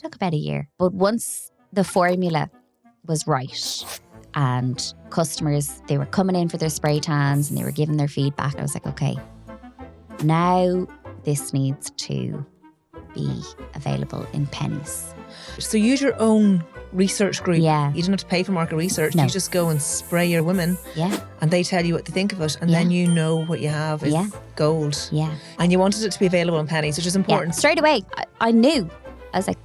took about a year. But once the formula was right and customers, they were coming in for their spray tans and they were giving their feedback, I was like, okay, now this needs to be available in pennies. So you use your own research group. Yeah. You don't have to pay for market research. No. You just go and spray your women. Yeah. And they tell you what they think of it. And Yeah. then you know what you have is gold. Yeah. And you wanted it to be available in pennies, which is important. Yeah. Straight away, I knew. I was like,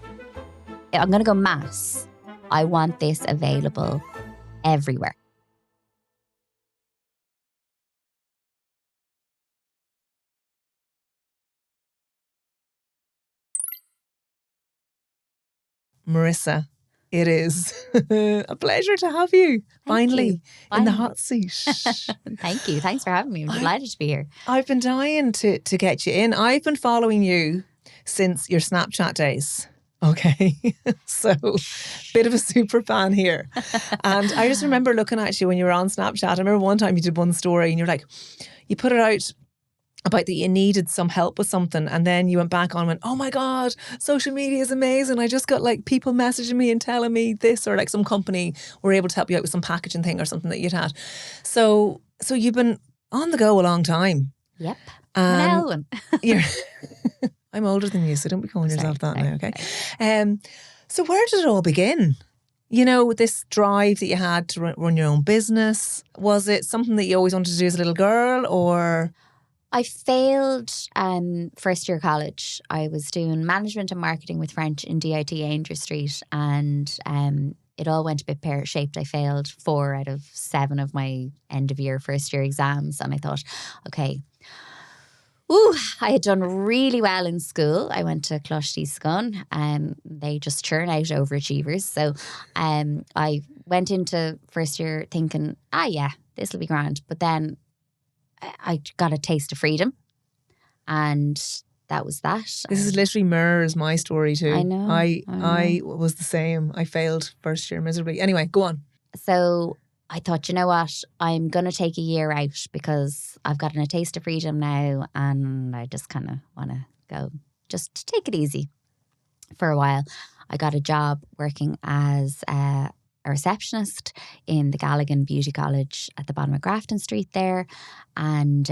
I'm going to go mass. I want this available everywhere. Marissa, it is a pleasure to have you finally in the hot seat. Thank you. Thanks for having me. I'm delighted to be here. I've been dying to get you in. I've been following you since your Snapchat days. Okay. So, bit of a super fan here. And I just remember looking at you when you were on Snapchat. I remember one time you did one story and you're like, you put it out about that you needed some help with something, and then you went back on and went, oh my God, social media is amazing. I just got like people messaging me and telling me this, or like some company were able to help you out with some packaging thing or something that you'd had. So you've been on the go a long time. Yep. Ellen. I'm older than you, so don't be calling yourself that now, okay? Sorry. So where did it all begin? You know, this drive that you had to run your own business, was it something that you always wanted to do as a little girl, or? I failed first year college. I was doing management and marketing with French in DIT Ainger Street, and it all went a bit pear-shaped. I failed 4 out of 7 of my end of year first year exams, and I thought, okay, I had done really well in school. I went to Closhty Scone, and they just churn out overachievers. So I went into first year thinking, this will be grand. But then I got a taste of freedom, and that was that. This is literally mirrors my story too. I know. I was the same. I failed first year miserably. Anyway, go on. So I thought, you know what? I'm going to take a year out because I've gotten a taste of freedom now, and I just kind of want to go just take it easy for a while. I got a job working as a receptionist in the Galligan Beauty College at the bottom of Grafton Street there. And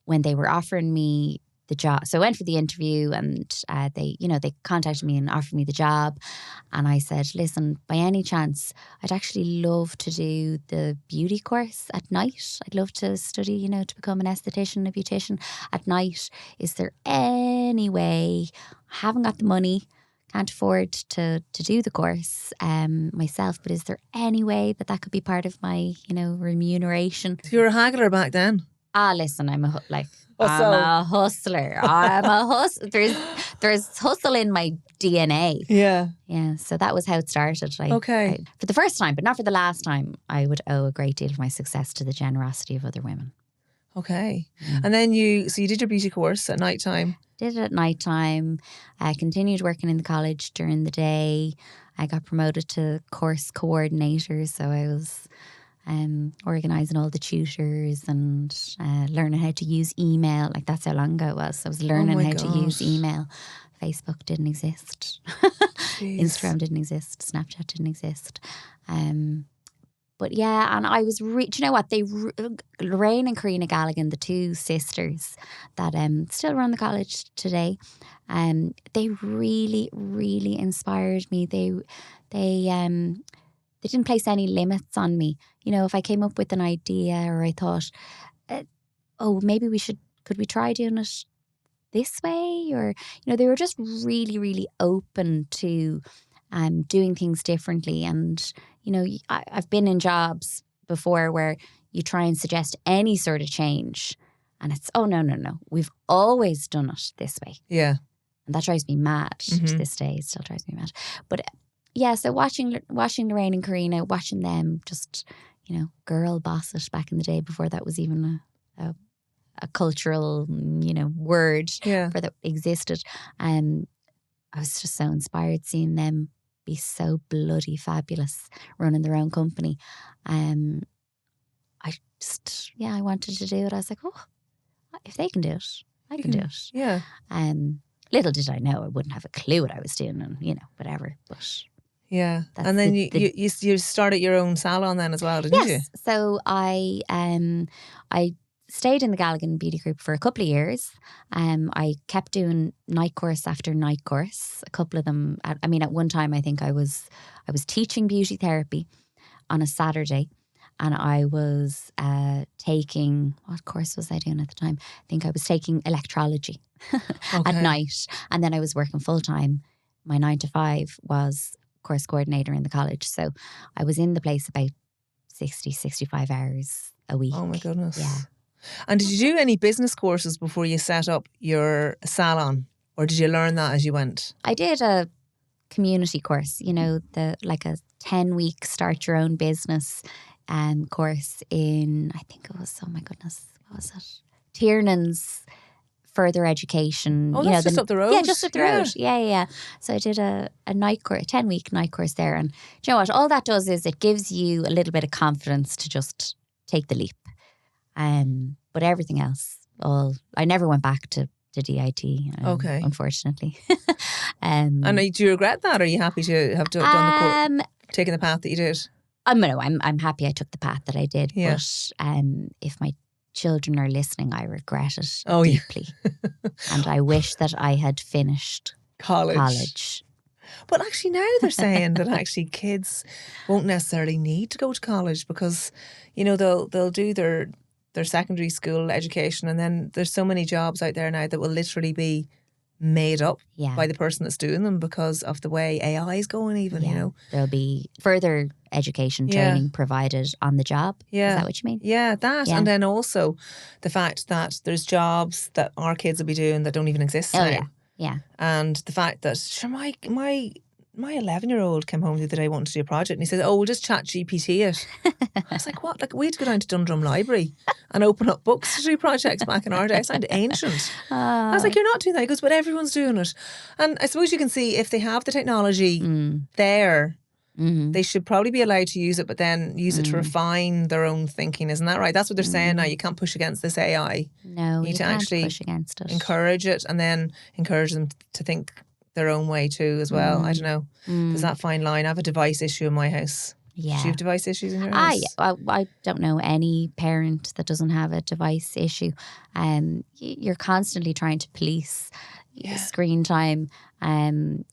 when they were offering me the job, so I went for the interview, and they contacted me and offered me the job. And I said, listen, by any chance, I'd actually love to do the beauty course at night. I'd love to study, to become an esthetician, a beautician at night. Is there any way? I haven't got the money. Can't afford to do the course myself, but is there any way that could be part of my, remuneration? You were a haggler back then. Listen, I'm a hustler. I'm a hustler. There's hustle in my DNA. Yeah. Yeah. So that was how it started. Okay. For the first time, but not for the last time, I would owe a great deal of my success to the generosity of other women. Okay. And then you did your beauty course at night time. Did it at night time. I continued working in the college during the day. I got promoted to course coordinator, so I was organising all the tutors and learning how to use email. Like, that's how long ago it was. I was learning how to use email. Facebook didn't exist. Instagram didn't exist. Snapchat didn't exist. But yeah, and I was, do you know what? Lorraine and Karina Galligan, the 2 sisters that still run the college today, they really, really inspired me. They didn't place any limits on me. If I came up with an idea, or I thought, maybe could we try doing it this way? Or, they were just really, really open to doing things differently. And, I've been in jobs before where you try and suggest any sort of change, and it's, no. We've always done it this way. Yeah. And that drives me mad to this day. It still drives me mad. But yeah, so watching Lorraine and Karina, watching them just, girl boss it back in the day before that was even a cultural, word that existed. I was just so inspired seeing them be so bloody fabulous running their own company. I wanted to do it. I was like, if they can do it, I can do it. Yeah. little did I know I wouldn't have a clue what I was doing and, whatever. But Yeah. that's And then the you started your own salon then as well, didn't you? yes. So I stayed in the Galligan Beauty Group for a couple of years. I kept doing night course after night course. A couple of them. At one time I think I was teaching beauty therapy on a Saturday, and I was taking, what course was I doing at the time? I think I was taking electrology at night, and then I was working full time. My 9 to 5 was course coordinator in the college, so I was in the place about 65 hours a week. Oh my goodness. Yeah. And did you do any business courses before you set up your salon, or did you learn that as you went? I did a community course, like a 10-week start your own business course in, I think it was, oh my goodness, what was it? Tiernan's further education. Oh, that's just up the road. Yeah, just up the road. Yeah. So I did a night course, 10-week night course there. And do you know what? All that does is it gives you a little bit of confidence to just take the leap. But everything else, I never went back to DIT. Unfortunately. And do you regret that? Or are you happy to have done the course, taken the path that you did? No, I'm happy I took the path that I did. Yeah. But if my children are listening, I regret it deeply. And I wish that I had finished college. But actually now they're saying that actually kids won't necessarily need to go to college because, they'll do their secondary school education, and then there's so many jobs out there now that will literally be made up by the person that's doing them because of the way AI is going even, There'll be further education training provided on the job. Yeah. Is that what you mean? Yeah, that. Yeah. And then also the fact that there's jobs that our kids will be doing that don't even exist now. Yeah. And the fact that my 11-year-old came home the other day wanting to do a project, and he said, we'll just chat GPT it. I was like, what? Like, we had to go down to Dundrum Library and open up books to do projects back in our day. I sounded ancient. I was like, you're not doing that. He goes, but everyone's doing it. And I suppose you can see if they have the technology there, they should probably be allowed to use it, but then use it to refine their own thinking. Isn't that right? That's what they're saying now. You can't push against this AI. No, you need to can't actually push against it. Encourage it, and then encourage them to think their own way too as well. I don't know. There's that fine line. I have a device issue in my house. Yeah. Do you have device issues in your house? I don't know any parent that doesn't have a device issue. You're constantly trying to police screen time and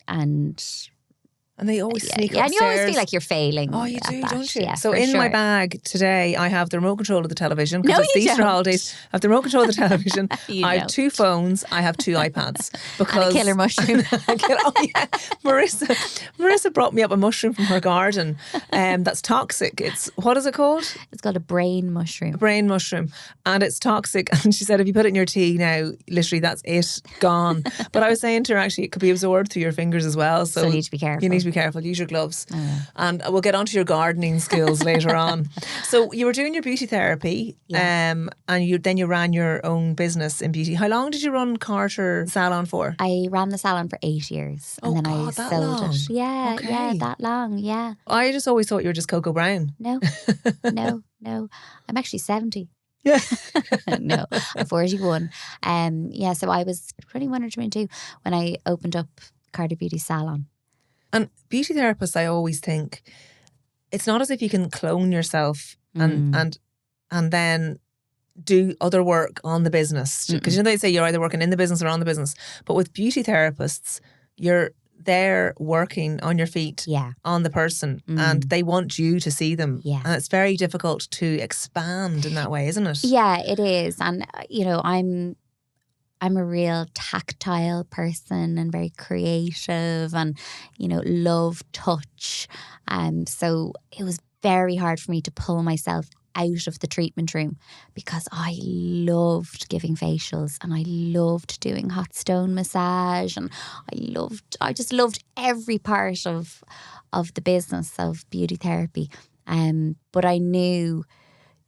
they always sneak upstairs. And you always feel like you're failing. Oh, you do, don't you? Yeah, so in my bag today, I have the remote control of the television. No, it's the you Easter don't. holidays. I have the remote control of the television. I have 2 phones. I have 2 iPads. Because and a killer mushroom. Marissa brought me up a mushroom from her garden that's toxic. What is it called? It's called a brain mushroom. A brain mushroom. And it's toxic. And she said, if you put it in your tea now, literally that's it, gone. But I was saying to her, actually, it could be absorbed through your fingers as well. So you need to be careful. You need to be careful. Use your gloves. And we'll get onto your gardening skills later on. So you were doing your beauty therapy and you ran your own business in beauty. How long did you run Carter Salon for? I ran the salon for 8 years and then I sold it. Yeah, that long, yeah. I just always thought you were just Coco Brown. No. I'm actually 70. Yeah. No, I'm 41. So I was 21 or 22 when I opened up Carter Beauty Salon. And beauty therapists, I always think, it's not as if you can clone yourself and then do other work on the business. Because they say you're either working in the business or on the business. But with beauty therapists, you're there working on your feet on the person and they want you to see them. Yeah. And it's very difficult to expand in that way, isn't it? Yeah, it is. And, I'm a real tactile person and very creative and, love touch. So it was very hard for me to pull myself out of the treatment room because I loved giving facials and I loved doing hot stone massage and I just loved every part of the business of beauty therapy. But I knew,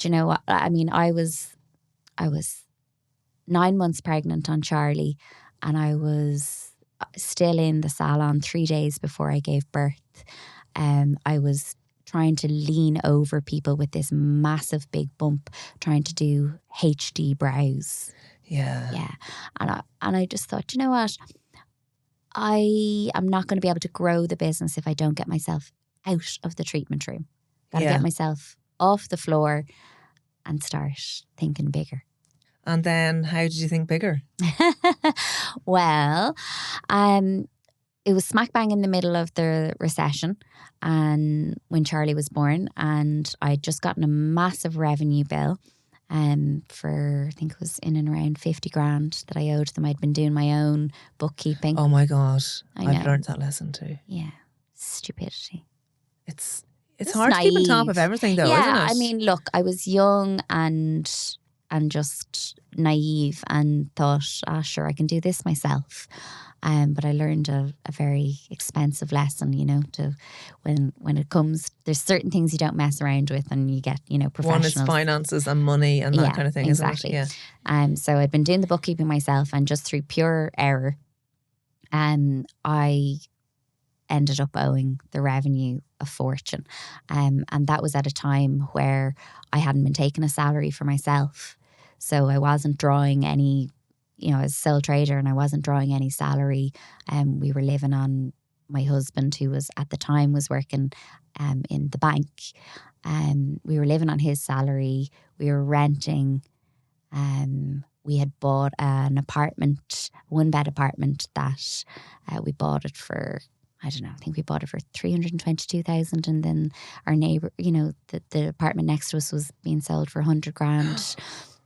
I was 9 months pregnant on Charlie and I was still in the salon 3 days before I gave birth. I was trying to lean over people with this massive big bump, trying to do HD brows. Yeah. Yeah. And I just thought, you know what? I am not going to be able to grow the business if I don't get myself out of the treatment room. Got to Yeah. get myself off the floor and start thinking bigger. And then how did you think bigger? Well, it was smack bang in the middle of the recession and when Charlie was born, and I'd just gotten a massive revenue bill for, I think it was in and around 50 grand that I owed them. I'd been doing my own bookkeeping. Oh my God. I I've know. learned that lesson too. Yeah. Stupidity. It's hard to keep on top of everything though, yeah, isn't it? I mean, look, I was young and just naive and thought, sure, I can do this myself. But I learned a very expensive lesson, you know, to when it comes, there's certain things you don't mess around with, and you get, you know, professionals. One is finances and money and that kind of thing, exactly. isn't it? Yeah. So I'd been doing the bookkeeping myself, and just through pure error, I ended up owing the revenue a fortune. And that was at a time where I hadn't been taking a salary for myself. So I wasn't drawing any, you know, as a sole trader, and I wasn't drawing any salary. We were living on my husband, who was at the time was working in the bank. We were living on his salary. We were renting. We had bought an apartment, one bed apartment that we bought it for, I don't know, I think we bought it for 322,000, and then our neighbour, you know, the apartment next to us was being sold for 100 grand.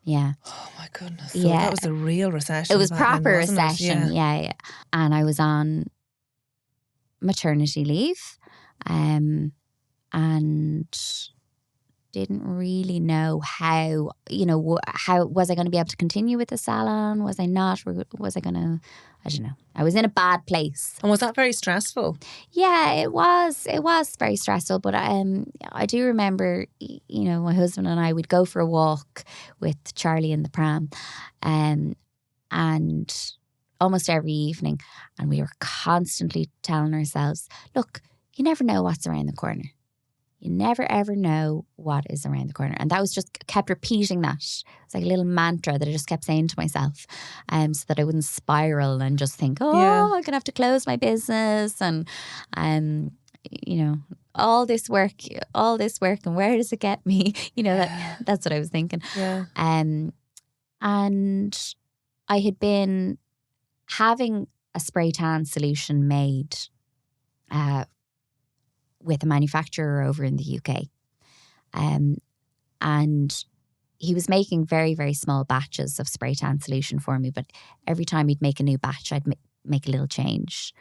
Yeah. Oh my goodness. So that was a real recession. It was back proper then, wasn't it? recession. Yeah. And I was on maternity leave, and didn't really know how, you know, how was I going to be able to continue with the salon? Was I not? Was I going to? I don't know. I was in a bad place. And was that very stressful? Yeah, it was. It was very stressful. But I do remember, you know, my husband and I would go for a walk with Charlie in the pram, and almost every evening, and we were constantly telling ourselves, "Look, you never know what's around the corner. You never ever know what is around the corner." And that was just kept repeating that. It's like a little mantra that I just kept saying to myself, so that I wouldn't spiral and just think, I'm going to have to close my business, and you know, all this work, and where does it get me? You know, that's what I was thinking. Yeah. And I had been having a spray tan solution made with a manufacturer over in the UK. And he was making very, very small batches of spray tan solution for me. But every time he'd make a new batch, I'd make a little change.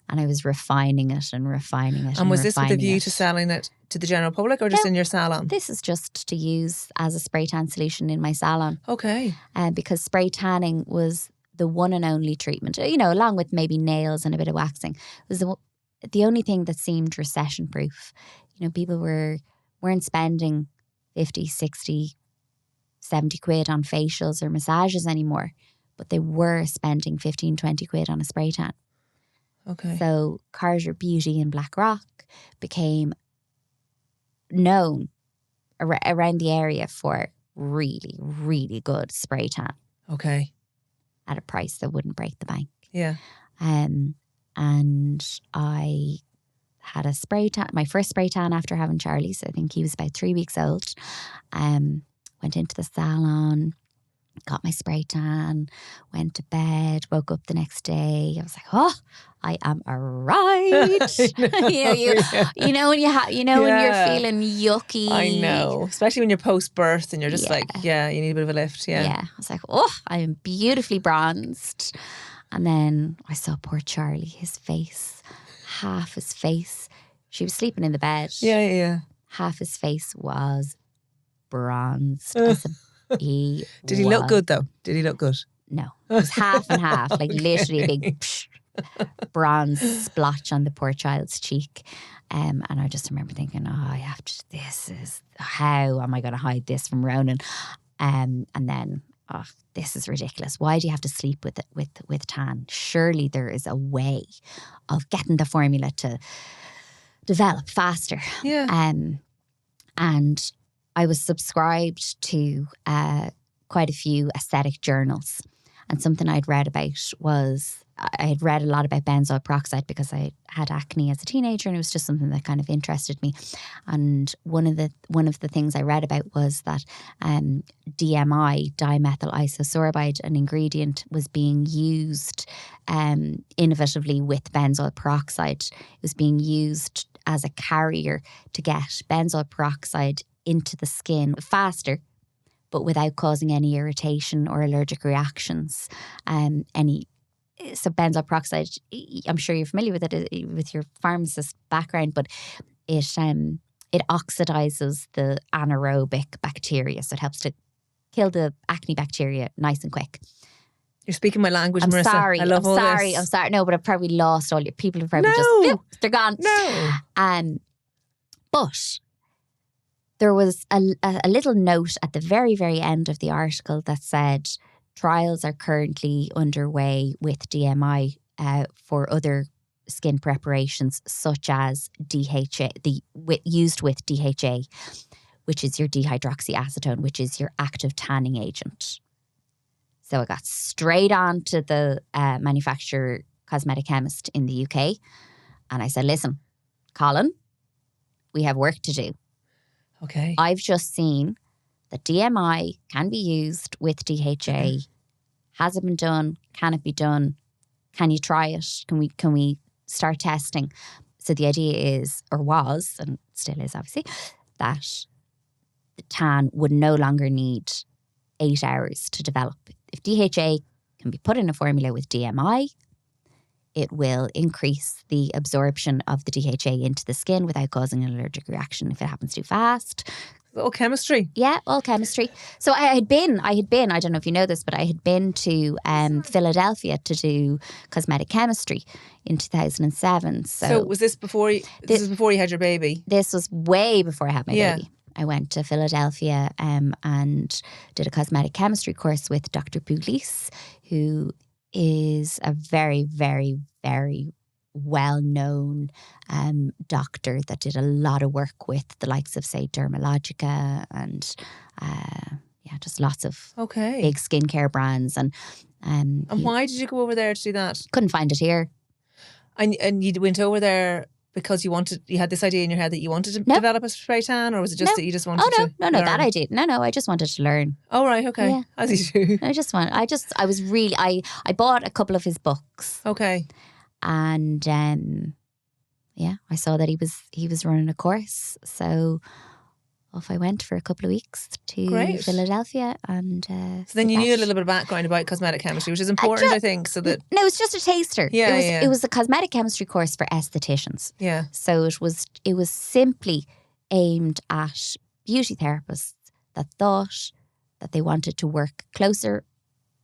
And I was refining it and refining it. And was this with a view to selling it to the general public or just in your salon? This is just to use as a spray tan solution in my salon. Okay. Because spray tanning was the one and only treatment, you know, along with maybe nails and a bit of waxing, was the only thing that seemed recession proof. You know, people weren't spending 50, 60, 70 quid on facials or massages anymore, but they were spending 15, 20 quid on a spray tan. Okay. So Carter Beauty in Blackrock became known around the area for really, really good spray tan. Okay. At a price that wouldn't break the bank. Yeah. And I had a spray tan, my first spray tan after having Charlie. So I think he was about 3 weeks old. Went into the salon, got my spray tan, went to bed, woke up the next day. I was like, oh, I am arrived. You know when when you're feeling yucky. I know, especially when you're post-birth and you're just like, you need a bit of a lift. Yeah. I was like, oh, I am beautifully bronzed. And then I saw poor Charlie, his face, half his face. She was sleeping in the bed. Yeah. Half his face was bronzed. Did he look good though? Did he look good? No. It was half and half, like literally a big bronze splotch on the poor child's cheek. And I just remember thinking, how am I going to hide this from Ronan? And then, this is ridiculous. Why do you have to sleep with tan? Surely there is a way of getting the formula to develop faster. Yeah. And I was subscribed to quite a few aesthetic journals. And something I'd read about was, I had read a lot about benzoyl peroxide because I had acne as a teenager, and it was just something that kind of interested me. And one of the things I read about was that DMI, dimethyl isosorbide, an ingredient, was being used innovatively with benzoyl peroxide. It was being used as a carrier to get benzoyl peroxide into the skin faster, but without causing any irritation or allergic reactions. So benzoyl peroxide, I'm sure you're familiar with it with your pharmacist background, but it oxidizes the anaerobic bacteria, so it helps to kill the acne bacteria nice and quick. You're speaking my language, I'm Marissa. sorry. I love I'm all sorry. this. I'm sorry. No, but I've probably lost all your people. Have probably they're gone. No. But there was a little note at the very, very end of the article that said trials are currently underway with DMI for other skin preparations, such as DHA, used with DHA, which is your dihydroxyacetone, which is your active tanning agent. So I got straight on to the manufacturer cosmetic chemist in the UK, and I said, listen, Colin, we have work to do. Okay. I've just seen that DMI can be used with DHA. Has it been done? Can it be done? Can you try it? Can we start testing? So the idea is, or was, and still is obviously, that the tan would no longer need 8 hours to develop. If DHA can be put in a formula with DMI, it will increase the absorption of the DHA into the skin without causing an allergic reaction if it happens too fast. All chemistry. Yeah, all chemistry. So I had been, I don't know if you know this, but I had been to Philadelphia to do cosmetic chemistry in 2007. So was this before this was before you had your baby? This was way before I had my baby. I went to Philadelphia and did a cosmetic chemistry course with Dr. Pugliese, who is a very, very, very well-known doctor that did a lot of work with the likes of, say, Dermalogica and just lots of big skincare brands. And why did you go over there to do that? Couldn't find it here. And you went over there because you had this idea in your head that you wanted to develop a spray tan, or was it just that you just wanted to No, learn? that I did. No, I just wanted to learn. Oh, right, okay. Yeah. As you do. I bought a couple of his books. Okay. And I saw that he was running a course. So off I went for a couple of weeks to Philadelphia. And so then you knew a little bit of background about cosmetic chemistry, which is important, I think. So that no, it's just a taster. It was a cosmetic chemistry course for estheticians. Yeah. So it was simply aimed at beauty therapists that thought that they wanted to work closer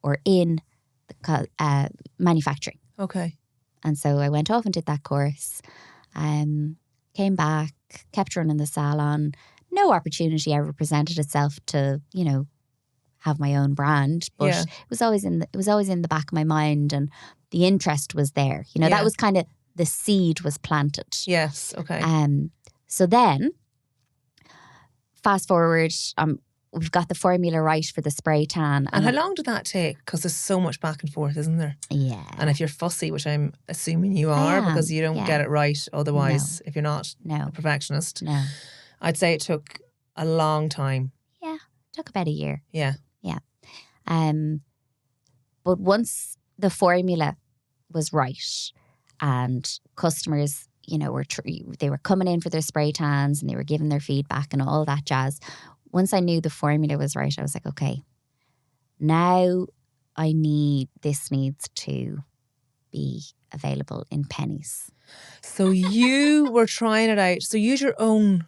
or in the manufacturing. Okay. And so I went off and did that course, came back, kept running the salon. No opportunity ever presented itself to, have my own brand, but it was always in the back of my mind, and the interest was there. That was kind of the seed was planted. Yes. Okay. So then, fast forward, we've got the formula right for the spray tan. And how long did that take? Because there's so much back and forth, isn't there? Yeah. And if you're fussy, which I'm assuming you are, because you don't get it right otherwise, if you're not a perfectionist. No. I'd say it took a long time. Yeah. It took about a year. Yeah. Yeah. But once the formula was right and customers, they were coming in for their spray tans and they were giving their feedback and all that jazz. Once I knew the formula was right, I was like, okay, now this needs to be available in pennies. So you were trying it out. So use your own,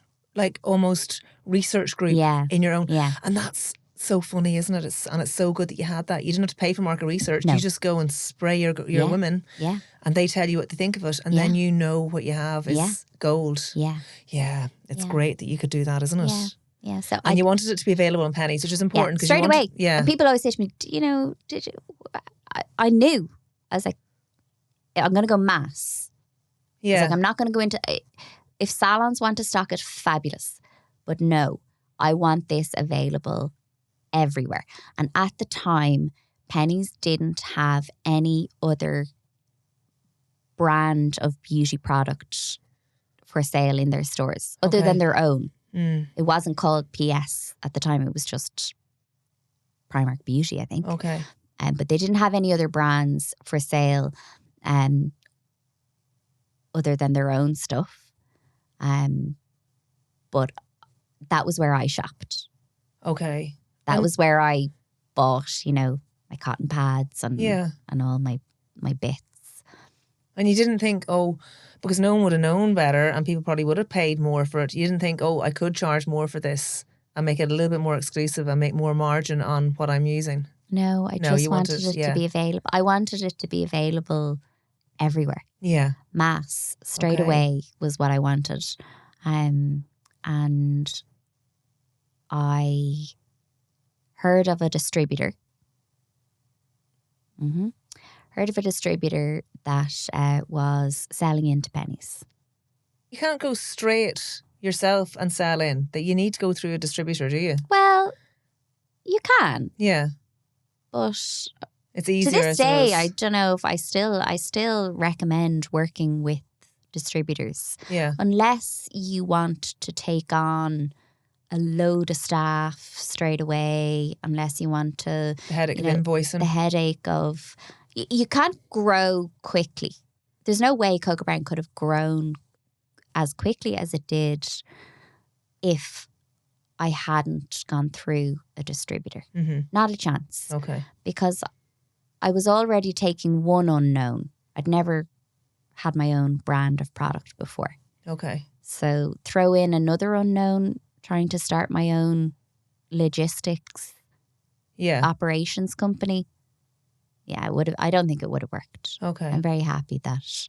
almost research group in your own. Yeah. And that's so funny, isn't it? It's so good that you had that. You didn't have to pay for market research. No. You just go and spray your women. Yeah. And they tell you what they think of it. And then you know what you have is gold. Yeah. Yeah. It's great that you could do that, isn't it? Yeah. Yeah, so you wanted it to be available in pennies, which is important. Yeah, straight away. Yeah. And people always say to me, did you? I knew. I was like, I'm going to go mass. Yeah. I was like, I'm not going to go into, if salons want to stock it, fabulous. But no, I want this available everywhere. And at the time, Penny's didn't have any other brand of beauty product for sale in their stores other than their own. It wasn't called PS at the time. It was just Primark Beauty, I think. Okay. But they didn't have any other brands for sale other than their own stuff. But that was where I shopped. Okay. That was where I bought, my cotton pads and all my bits. And you didn't think, because no one would have known better and people probably would have paid more for it. You didn't think, I could charge more for this and make it a little bit more exclusive and make more margin on what I'm using. No, I just wanted it to be available. I wanted it to be available everywhere. Yeah. Mass, straight away was what I wanted. And I heard of a distributor. Heard of a distributor that was selling into Penny's. You can't go straight yourself and sell in. That you need to go through a distributor, do you? Well, you can. Yeah. But it's easier. To this day, I don't know if I still recommend working with distributors. Yeah. Unless you want to take on a load of staff straight away, unless you want to... The headache of invoicing. The headache of... You can't grow quickly. There's no way Cocoa Brown could have grown as quickly as it did if I hadn't gone through a distributor. Not a chance. Okay. Because I was already taking one unknown. I'd never had my own brand of product before. Okay. So throw in another unknown, trying to start my own logistics operations company. Yeah, I don't think it would have worked. Okay. I'm very happy that.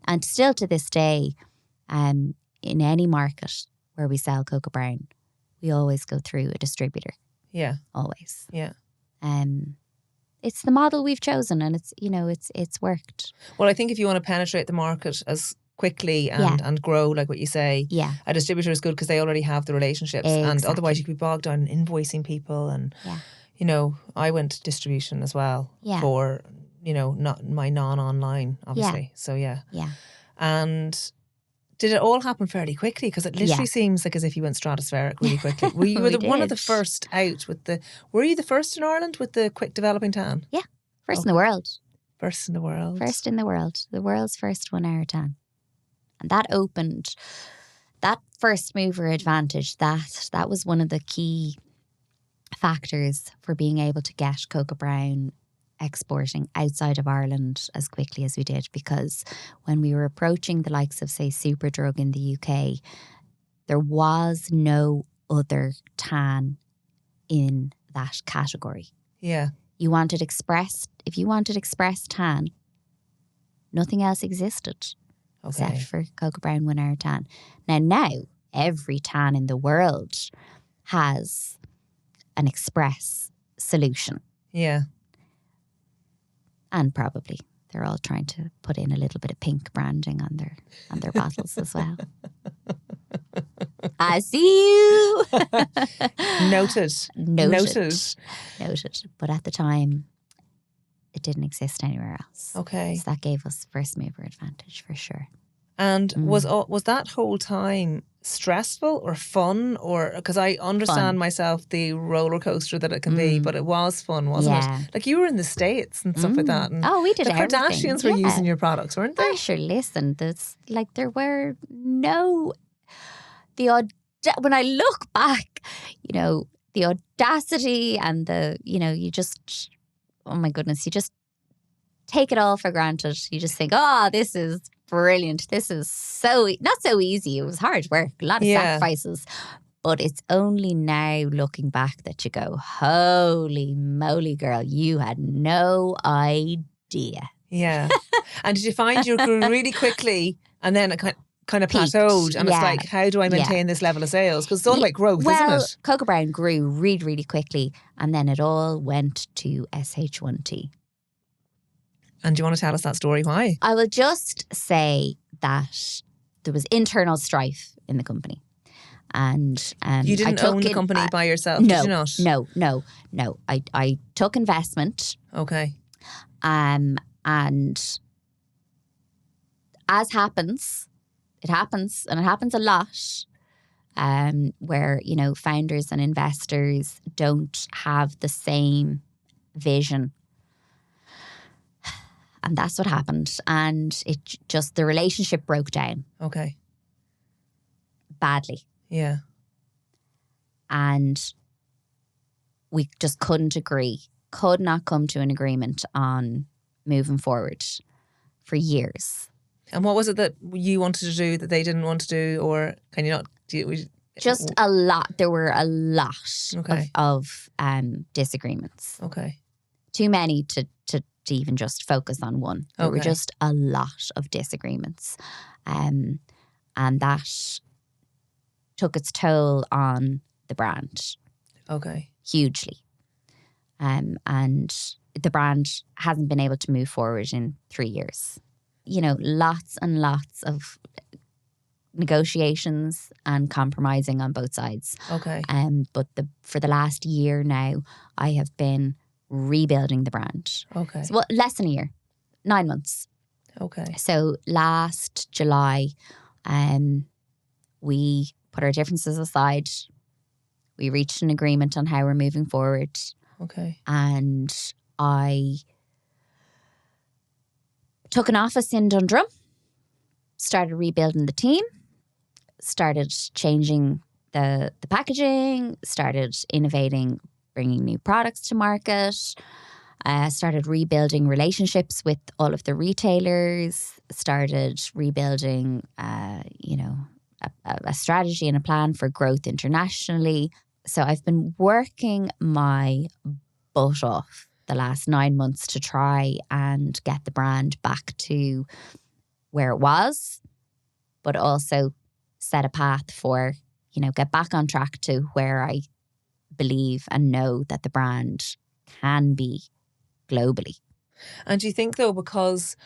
And still to this day, in any market where we sell Cocoa Brown, we always go through a distributor. Yeah. Always. Yeah. It's the model we've chosen, and it's worked. Well, I think if you want to penetrate the market as quickly and grow, like what you say, a distributor is good because they already have the relationships. Exactly. And otherwise you could be bogged down in invoicing people. And, I went to distribution as well for, not my non-online, obviously. Yeah. So, yeah. Yeah. And did it all happen fairly quickly? Because it literally seems like as if you went stratospheric really quickly. Were you one of the first out with were you the first in Ireland with the quick developing tan? Yeah. First in the world. First in the world. First in the world. The world's first 1 hour tan. And that opened, that first mover advantage, that was one of the key factors for being able to get Cocoa Brown exporting outside of Ireland as quickly as we did, because when we were approaching the likes of, say, Superdrug in the UK, there was no other tan in that category. Yeah. If you wanted express tan, nothing else existed except for Cocoa Brown 1 hour tan. Now every tan in the world has an express solution. Yeah. And probably they're all trying to put in a little bit of pink branding on their bottles as well. I see you. Noted. But at the time, it didn't exist anywhere else. Okay. So that gave us first mover advantage for sure. And was that whole time stressful or fun? Or because I understand myself the roller coaster that it can be, but it was fun, wasn't it? Like you were in the States and stuff like that. And we did the everything. Kardashians were using your products, weren't they? Sure, listen, there were no when I look back, the audacity and you just, oh my goodness, you just take it all for granted. You just think, this is brilliant. This is not so easy. It was hard work, a lot of sacrifices. But it's only now looking back that you go, holy moly, girl, you had no idea. Yeah. And did you find you grew really quickly and then it kind of plateaued and it's like, how do I maintain this level of sales? Because it's all about growth, isn't it? Cocoa Brown grew really, really quickly and then it all went to SH1T. And do you want to tell us that story? Why? I will just say that there was internal strife in the company. And You didn't own the company by yourself, did you not? No. I took investment. Okay. And as happens, it happens a lot, where, you know, founders and investors don't have the same vision. And that's what happened. And the relationship broke down. Okay. Badly. Yeah. And we just couldn't not come to an agreement on moving forward for years. And what was it that you wanted to do that they didn't want to do, or can you not do it? Just a lot. There were a lot of disagreements. Okay. Too many to even just focus on one. There were just a lot of disagreements. And that took its toll on the brand. Okay. Hugely. And the brand hasn't been able to move forward in 3 years. You know, lots and lots of negotiations and compromising on both sides. Okay. But for the last year now, I have been rebuilding the brand. Okay. So, less than a year, 9 months. Okay. So last July, we put our differences aside. We reached an agreement on how we're moving forward. Okay. And I took an office in Dundrum, started rebuilding the team, started changing the packaging, started innovating, bringing new products to market, started rebuilding relationships with all of the retailers, started rebuilding, a strategy and a plan for growth internationally. So I've been working my butt off the last 9 months to try and get the brand back to where it was, but also set a path for, you know, get back on track to where I believe and know that the brand can be globally. And do you think, though, because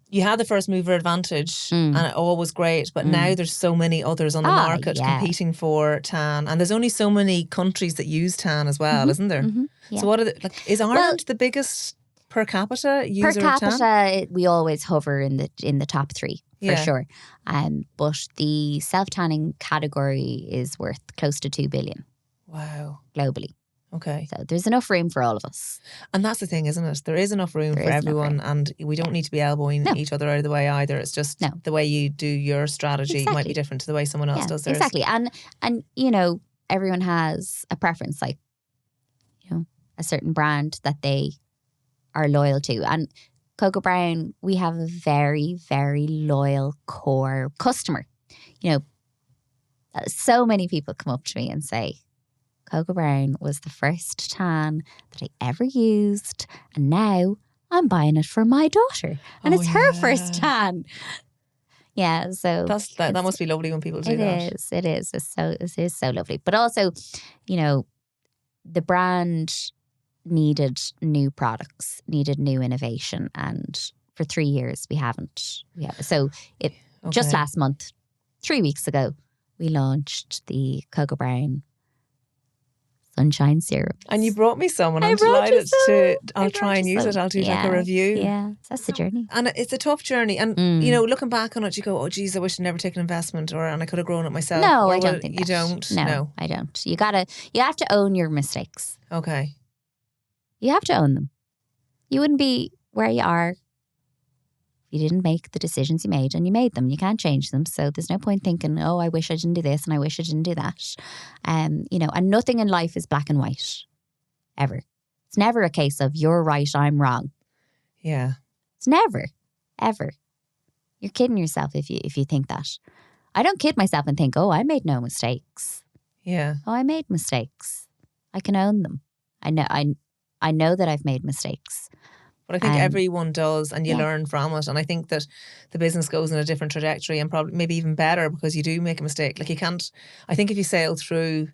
you had the first mover advantage and it all was great, but now there's so many others on the market competing for tan, and there's only so many countries that use tan as well, isn't there? Yeah. So what are is Ireland the biggest per capita user of tan? Per capita, we always hover in the top 3 for sure. But the self-tanning category is worth close to 2 billion. Wow. Globally. Okay. So there's enough room for all of us. And that's the thing, isn't it? There is enough room for everyone, and we don't need to be elbowing each other out of the way either. It's just the way you do your strategy might be different to the way someone else does theirs. Exactly. And you know, everyone has a preference, like, you know, a certain brand that they are loyal to. And Cocoa Brown, we have a very, very loyal core customer. You know, so many people come up to me and say, Cocoa Brown was the first tan that I ever used, and now I'm buying it for my daughter, and it's her first tan. Yeah, so that must be lovely when people do that. It is. It is so lovely. But also, you know, the brand needed new products, needed new innovation, and for 3 years we haven't. So just last month, 3 weeks ago, we launched the Cocoa Brown Sunshine Syrup. And you brought me some, and I'm delighted to. I'll try and use it. I'll do like a review. Yeah, that's the journey. And it's a tough journey. And you know, looking back on it, you go, "Oh, geez, I wish I'd never taken investment, and I could have grown it myself." No, I don't think you don't. No, I don't. You have to own your mistakes. Okay. You have to own them. You wouldn't be where you are if you didn't make the decisions you made, and you made them. You can't change them. So there's no point thinking, oh, I wish I didn't do this and I wish I didn't do that. You know, and nothing in life is black and white, ever. It's never a case of you're right, I'm wrong. Yeah. It's never, ever. You're kidding yourself if you think that. I don't kid myself and think, oh, I made no mistakes. Yeah. Oh, I made mistakes. I can own them. I know that I've made mistakes. But I think everyone does, and you learn from it. And I think that the business goes in a different trajectory, and probably maybe even better because you do make a mistake. Like, you can't, I think if you sail through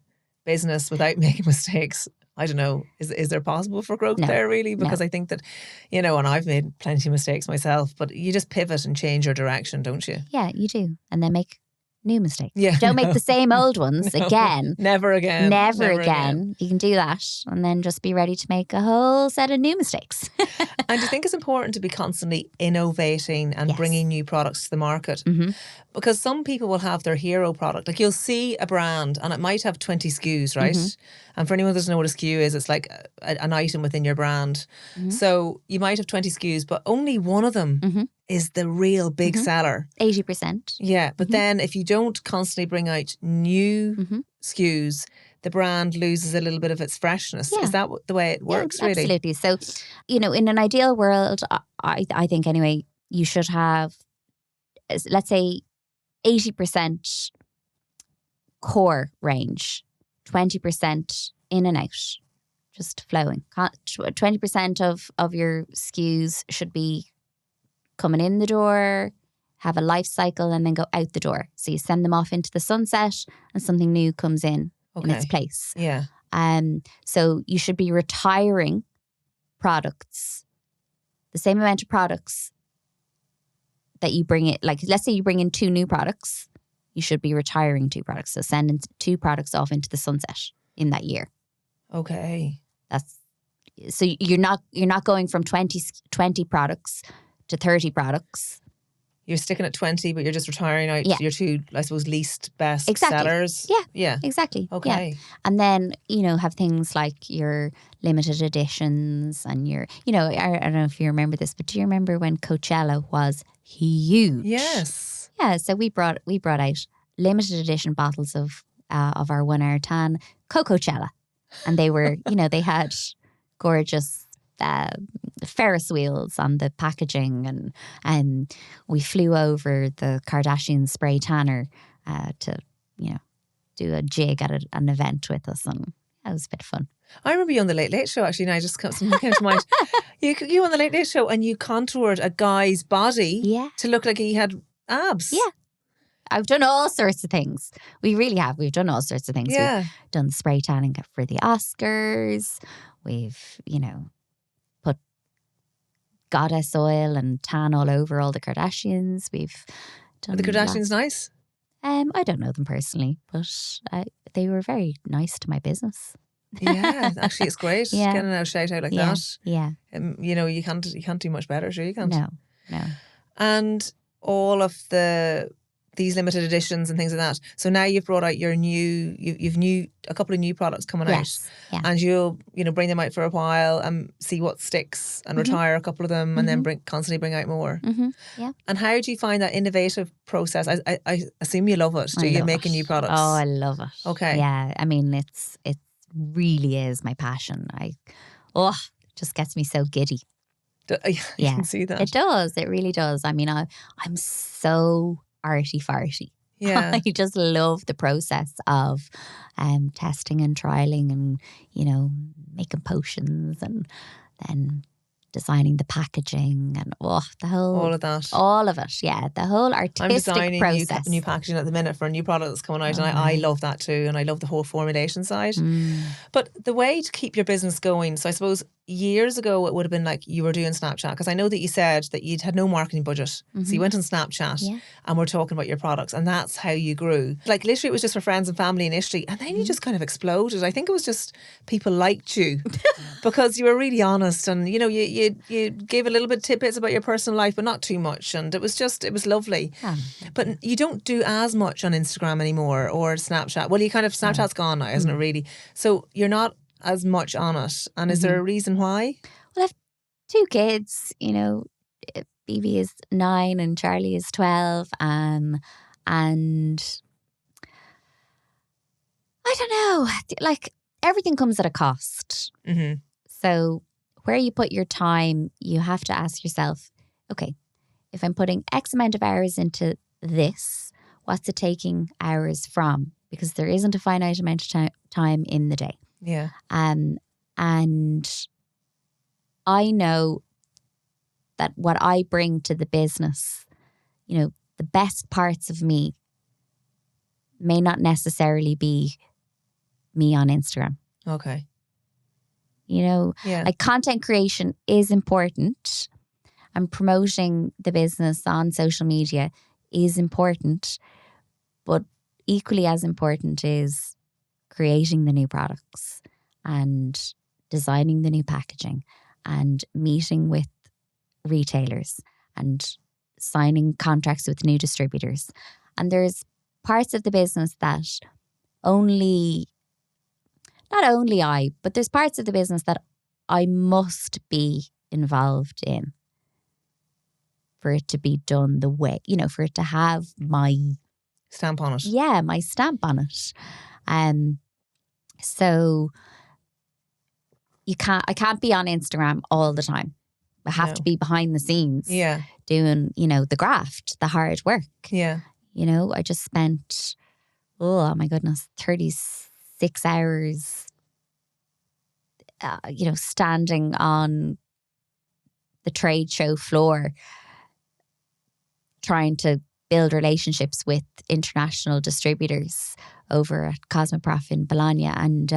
business without making mistakes, I don't know, is there possible for growth there really? Because I think that, you know, and I've made plenty of mistakes myself, but you just pivot and change your direction, don't you? Yeah, you do. And then make new mistakes. Yeah, Don't make the same old ones again. Never again. Never again. You can do that and then just be ready to make a whole set of new mistakes. And do you think it's important to be constantly innovating and Yes. bringing new products to the market? Mm-hmm. Because some people will have their hero product. Like you'll see a brand and it might have 20 SKUs, right? Mm-hmm. And for anyone who doesn't know what a SKU is, it's like an item within your brand. Mm-hmm. So you might have 20 SKUs, but only one of them Mm-hmm. is the real big Mm-hmm. seller. 80%. Yeah, but Mm-hmm. then if you don't constantly bring out new Mm-hmm. SKUs, the brand loses a little bit of its freshness. Yeah. Is that the way it works, really? Absolutely. So, in an ideal world, I think anyway, you should have, let's say, 80% core range, 20% in and out, just flowing. 20% of your SKUs should be coming in the door, have a life cycle, and then go out the door. So you send them off into the sunset and something new comes in its place. Yeah. So you should be retiring products, the same amount of products that you bring it. Like, let's say you bring in 2 new products, you should be retiring 2 products. So sending 2 products off into the sunset in that year. Okay. So you're not going from 20 products to 30 products. You're sticking at 20, but you're just retiring out your 2, I suppose, least best sellers. Yeah. Yeah. Exactly. Okay. Yeah. And then, have things like your limited editions and your, I don't know if you remember this, but do you remember when Coachella was huge? Yes. Yeah. So we brought out limited edition bottles of our 1 hour tan Coachella. And they were, they had gorgeous Ferris wheels on the packaging, and we flew over the Kardashian spray tanner to do a jig at an event with us, and that was a bit of fun. I remember you on the Late Late Show, actually, and I just something came to mind. You on the Late Late Show, and you contoured a guy's body to look like he had abs. Yeah. I've done all sorts of things. We really have. We've done all sorts of things. Yeah. We've done spray tanning for the Oscars. We've, put goddess oil and tan all over all the Kardashians. We've done. Are the Kardashians nice? I don't know them personally, but they were very nice to my business. Yeah, actually, it's great getting a shout out like that. Yeah. You can't do much better, sure you can't. No. And all of these limited editions and things like that. So now you've brought out your you've a couple of new products coming out, and you'll bring them out for a while and see what sticks and retire a couple of them, and then constantly bring out more. Mm-hmm. Yeah. And how do you find that innovative process? I assume you love it. Do you making new products? Oh, I love it. Okay. Yeah, I mean it really is my passion. It just gets me so giddy. You can see that. It does. It really does. I mean, I'm so arty-farty. Yeah. I just love the process of testing and trialing and, making potions and then designing the packaging and all of that. All of it, yeah. The whole artistic I'm designing process. new packaging at the minute for a new product that's coming out, and I love that too, and I love the whole formulation side. But the way to keep your business going, so I suppose years ago it would have been like you were doing Snapchat, because I know that you said that you'd had no marketing budget, so you went on Snapchat and we're talking about your products, and that's how you grew. Like literally it was just for friends and family initially, and then you just kind of exploded. I think it was just people liked you because you were really honest, and you gave a little bit of tidbits about your personal life, but not too much, and it was lovely. But you don't do as much on Instagram anymore or Snapchat. Well, Snapchat's gone now, isn't it really? So you're not as much on it. And is there a reason why? Well, I have 2 kids, Phoebe is 9 and Charlie is 12. And I don't know, like everything comes at a cost. So where you put your time, you have to ask yourself, okay, if I'm putting X amount of hours into this, what's it taking hours from? Because there isn't a finite amount of time in the day. Yeah. And I know that what I bring to the business, the best parts of me may not necessarily be me on Instagram. Okay. Like content creation is important, and promoting the business on social media is important. But equally as important is creating the new products and designing the new packaging and meeting with retailers and signing contracts with new distributors. And there's parts of the business that not only I, but there's parts of the business that I must be involved in for it to be done the way, for it to have my stamp on it. Yeah, my stamp on it. So I can't be on Instagram all the time. I have to be behind the scenes. Yeah. Doing, the graft, the hard work. Yeah. I just spent, oh my goodness, 36 hours, standing on the trade show floor trying to build relationships with international distributors over at Cosmoprof in Bologna. And,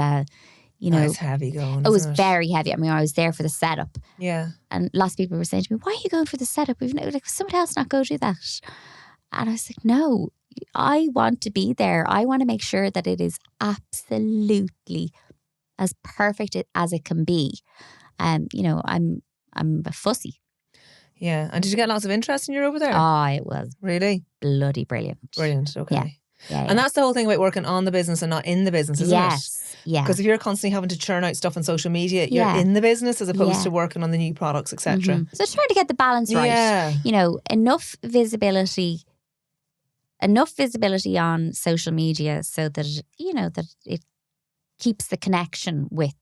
it's heavy going. It was very heavy. I mean, I was there for the setup. Yeah. And lots of people were saying to me, why are you going for the setup? Like, somebody else not go do that. And I was like, no, I want to be there. I want to make sure that it is absolutely as perfect as it can be. I'm a fussy. Yeah. And did you get lots of interest when you were over there? Oh, it was really bloody brilliant. Brilliant. Okay. Yeah. And that's the whole thing about working on the business and not in the business, isn't it? Yeah. Because if you're constantly having to churn out stuff on social media, you're in the business as opposed to working on the new products, etc. Mm-hmm. So trying to get the balance right. Yeah. Enough visibility on social media so that that it keeps the connection with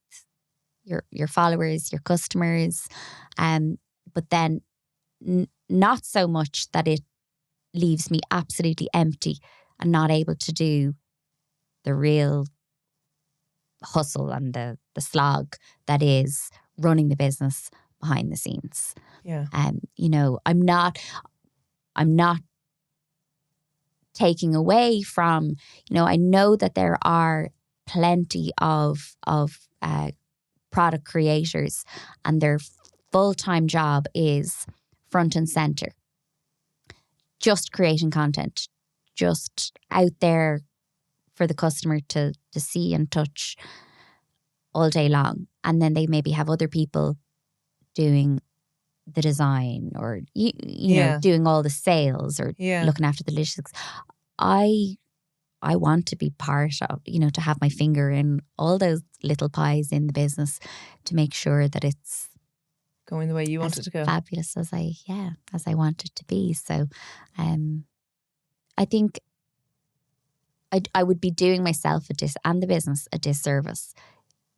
your followers, your customers, but then not so much that it leaves me absolutely empty and not able to do the real hustle and the slog that is running the business behind the scenes. Yeah. I'm not taking away from, I know that there are plenty of product creators and their full-time job is front and center. Just creating content, just out there for the customer to see and touch all day long. And then they maybe have other people doing the design or, doing all the sales or looking after the logistics. I want to be part of, to have my finger in all those little pies in the business to make sure that it's going the way you want it to go. Fabulous as I want it to be. So I think I would be doing myself and the business a disservice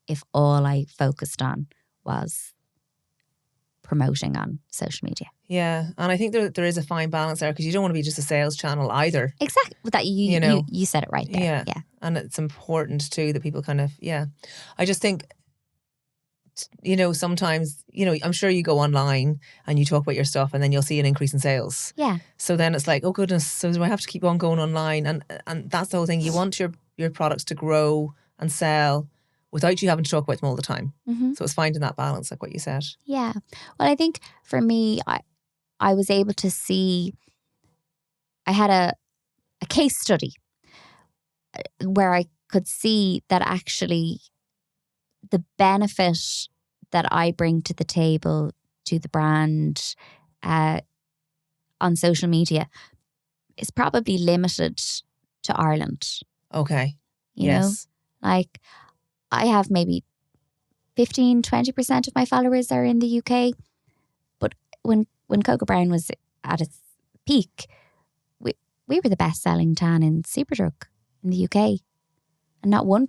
if all I focused on was promoting on social media. Yeah, and I think there is a fine balance there because you don't want to be just a sales channel either. Exactly. That you said it right there. Yeah. And it's important too that people kind of, I just think, sometimes, I'm sure you go online and you talk about your stuff and then you'll see an increase in sales. Yeah. So then it's like, oh goodness, so do I have to keep on going online? And that's the whole thing. You want your products to grow and sell without you having to talk about them all the time. Mm-hmm. So it's finding that balance, like what you said. Yeah. Well, I think for me, I was able to see, I had a case study where I could see that actually the benefit that I bring to the table, to the brand, on social media is probably limited to Ireland. Okay. You know, like I have maybe 15-20% of my followers are in the UK. But when Cocoa Brown was at its peak, we were the best selling tan in Superdrug in the UK. And not one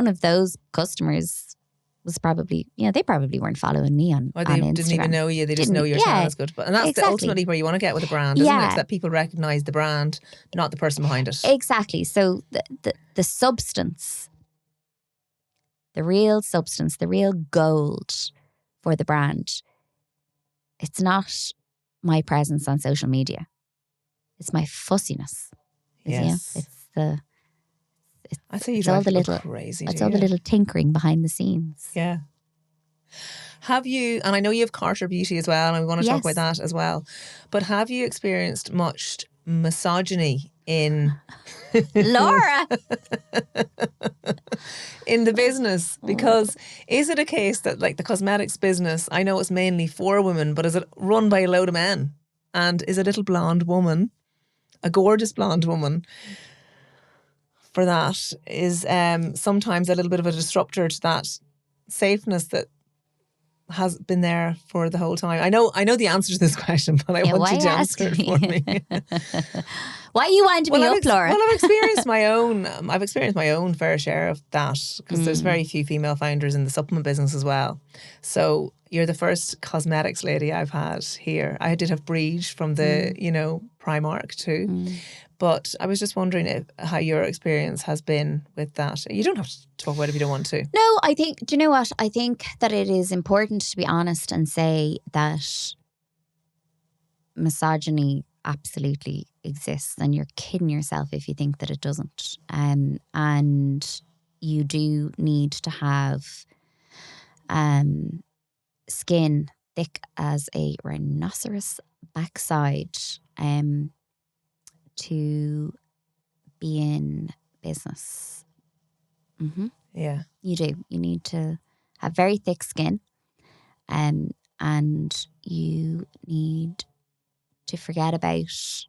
of those customers was probably, they probably weren't following me on Or they on didn't Instagram. even know you. They just know your channel is good. And that's ultimately where you want to get with a brand, isn't it? That people recognise the brand, not the person behind it. Exactly. So the substance, the real substance, the real gold for the brand, it's not my presence on social media. It's my fussiness. Yes. I'd say you drive people crazy. It's all the little tinkering behind the scenes. Yeah. Have you, and I know you have Carter Beauty as well, and we want to talk about that as well, but have you experienced much misogyny in Laura. in the business? Because is it a case that like the cosmetics business, I know it's mainly for women, but is it run by a load of men? And is a little blonde woman, a gorgeous blonde woman, for that is sometimes a little bit of a disruptor to that safeness that has been there for the whole time? I know the answer to this question, but I want you to answer it for me. Why you wind me up, Laura? Well, I've experienced my own fair share of that, because there's very few female founders in the supplement business as well. So you're the first cosmetics lady I've had here. I did have Breege from the Primark too. But I was just wondering how your experience has been with that. You don't have to talk about it if you don't want to. No, I think, do you know what? I think that it is important to be honest and say that misogyny absolutely exists, and you're kidding yourself if you think that it doesn't. And you do need to have skin thick as a rhinoceros backside to be in business. Yeah. You do. You need to have very thick skin, and you need to forget about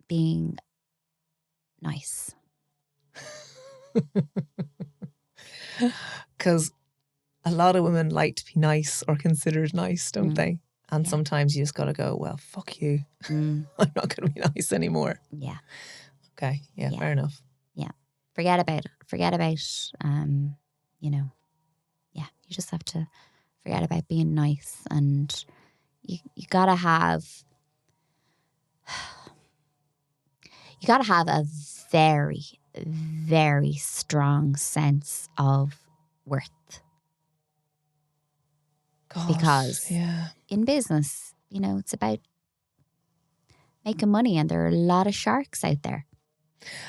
being nice. Because a lot of women like to be nice or considered nice, don't they? And sometimes you just got to go, well, fuck you. I'm not going to be nice anymore. Yeah. Okay. Yeah, fair enough. Yeah. Forget about it. You just have to forget about being nice, and you got to have a very, very strong sense of worth. God, because in business, it's about making money, and there are a lot of sharks out there.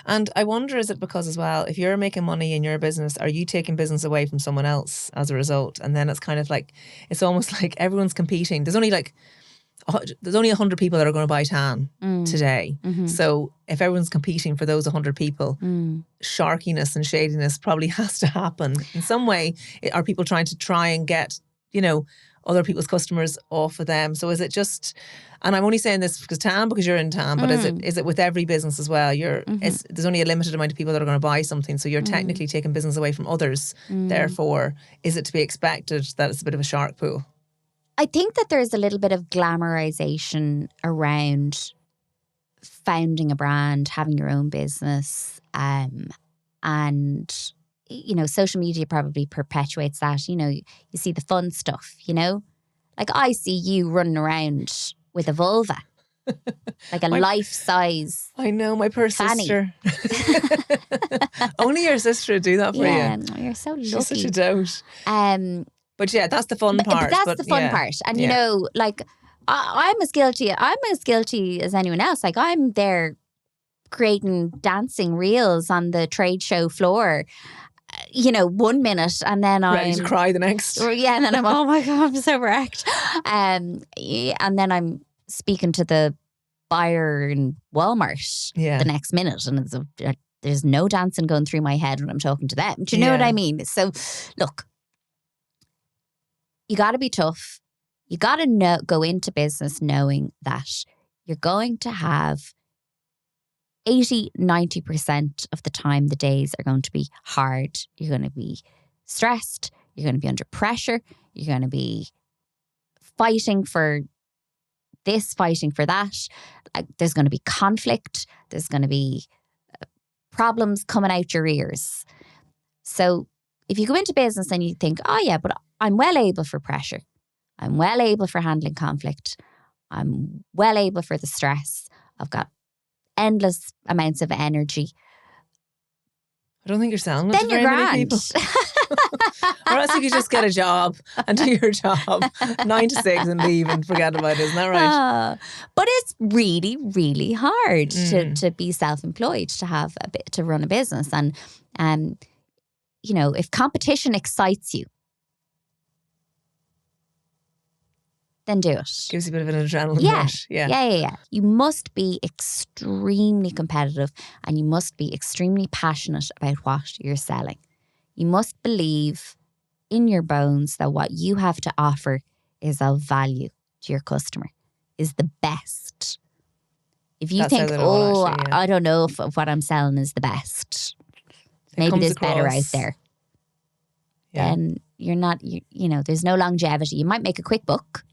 And I wonder, is it because as well, if you're making money in your business, are you taking business away from someone else as a result? And then it's kind of like, it's almost like everyone's competing. There's only 100 people that are going to buy tan today. So if everyone's competing for those 100 people, sharkiness and shadiness probably has to happen in some way. Are people trying and get, other people's customers off of them? So is it just, and I'm only saying this because you're in tan, but is it with every business as well? There's only a limited amount of people that are going to buy something, so you're technically taking business away from others. Therefore, is it to be expected that it's a bit of a shark pool? I think that there's a little bit of glamorization around founding a brand, having your own business, and social media probably perpetuates that. You see the fun stuff, like I see you running around with a vulva, like a life-size. I know, my poor sister. Only your sister would do that for you. Yeah, you're so lucky. She's such a dote. But yeah, that's the fun part. But that's the fun part. And I'm as guilty as anyone else. Like, I'm there creating dancing reels on the trade show floor, 1 minute, and then I'm ready to cry the next. Yeah, and then I'm, oh my God, I'm so wrecked. And then I'm speaking to the buyer in Walmart the next minute, and there's no dancing going through my head when I'm talking to them. Do you know what I mean? So, look, you got to be tough. You got to go into business knowing that you're going to have 80-90% of the time, the days are going to be hard. You're going to be stressed. You're going to be under pressure. You're going to be fighting for this, fighting for that. There's going to be conflict. There's going to be problems coming out your ears. So if you go into business and you think, oh yeah, but I'm well able for pressure. I'm well able for handling conflict. I'm well able for the stress. I've got endless amounts of energy. I don't think you're selling it to very grand. many people. Or else you could just get a job and do your job 9 to 6 and leave and forget about it. Isn't that right? But it's really, really hard to be self-employed, to run a business. And if competition excites you, then do it. Gives you a bit of an adrenaline Yeah. rush. Yeah. Yeah. You must be extremely competitive and you must be extremely passionate about what you're selling. You must believe in your bones that what you have to offer is of value to your customer, is the best. If you That think, says it all, actually, yeah. I don't know if what I'm selling is the best, It maybe comes there's better out across. there, Yeah. then you're not, you know, there's no longevity. You might make a quick buck,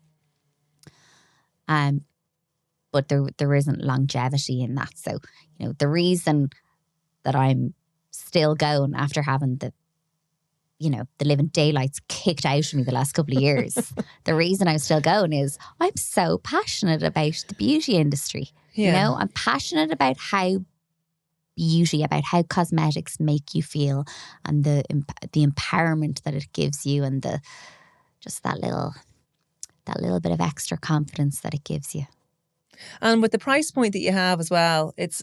but there isn't longevity in that. So, you know, the reason that I'm still going after having the living daylights kicked out of me the last couple of years, the reason I'm still going is I'm so passionate about the beauty industry. Yeah. You know, I'm passionate about how cosmetics make you feel, and the empowerment that it gives you, and that little bit of extra confidence that it gives you. And with the price point that you have as well, it's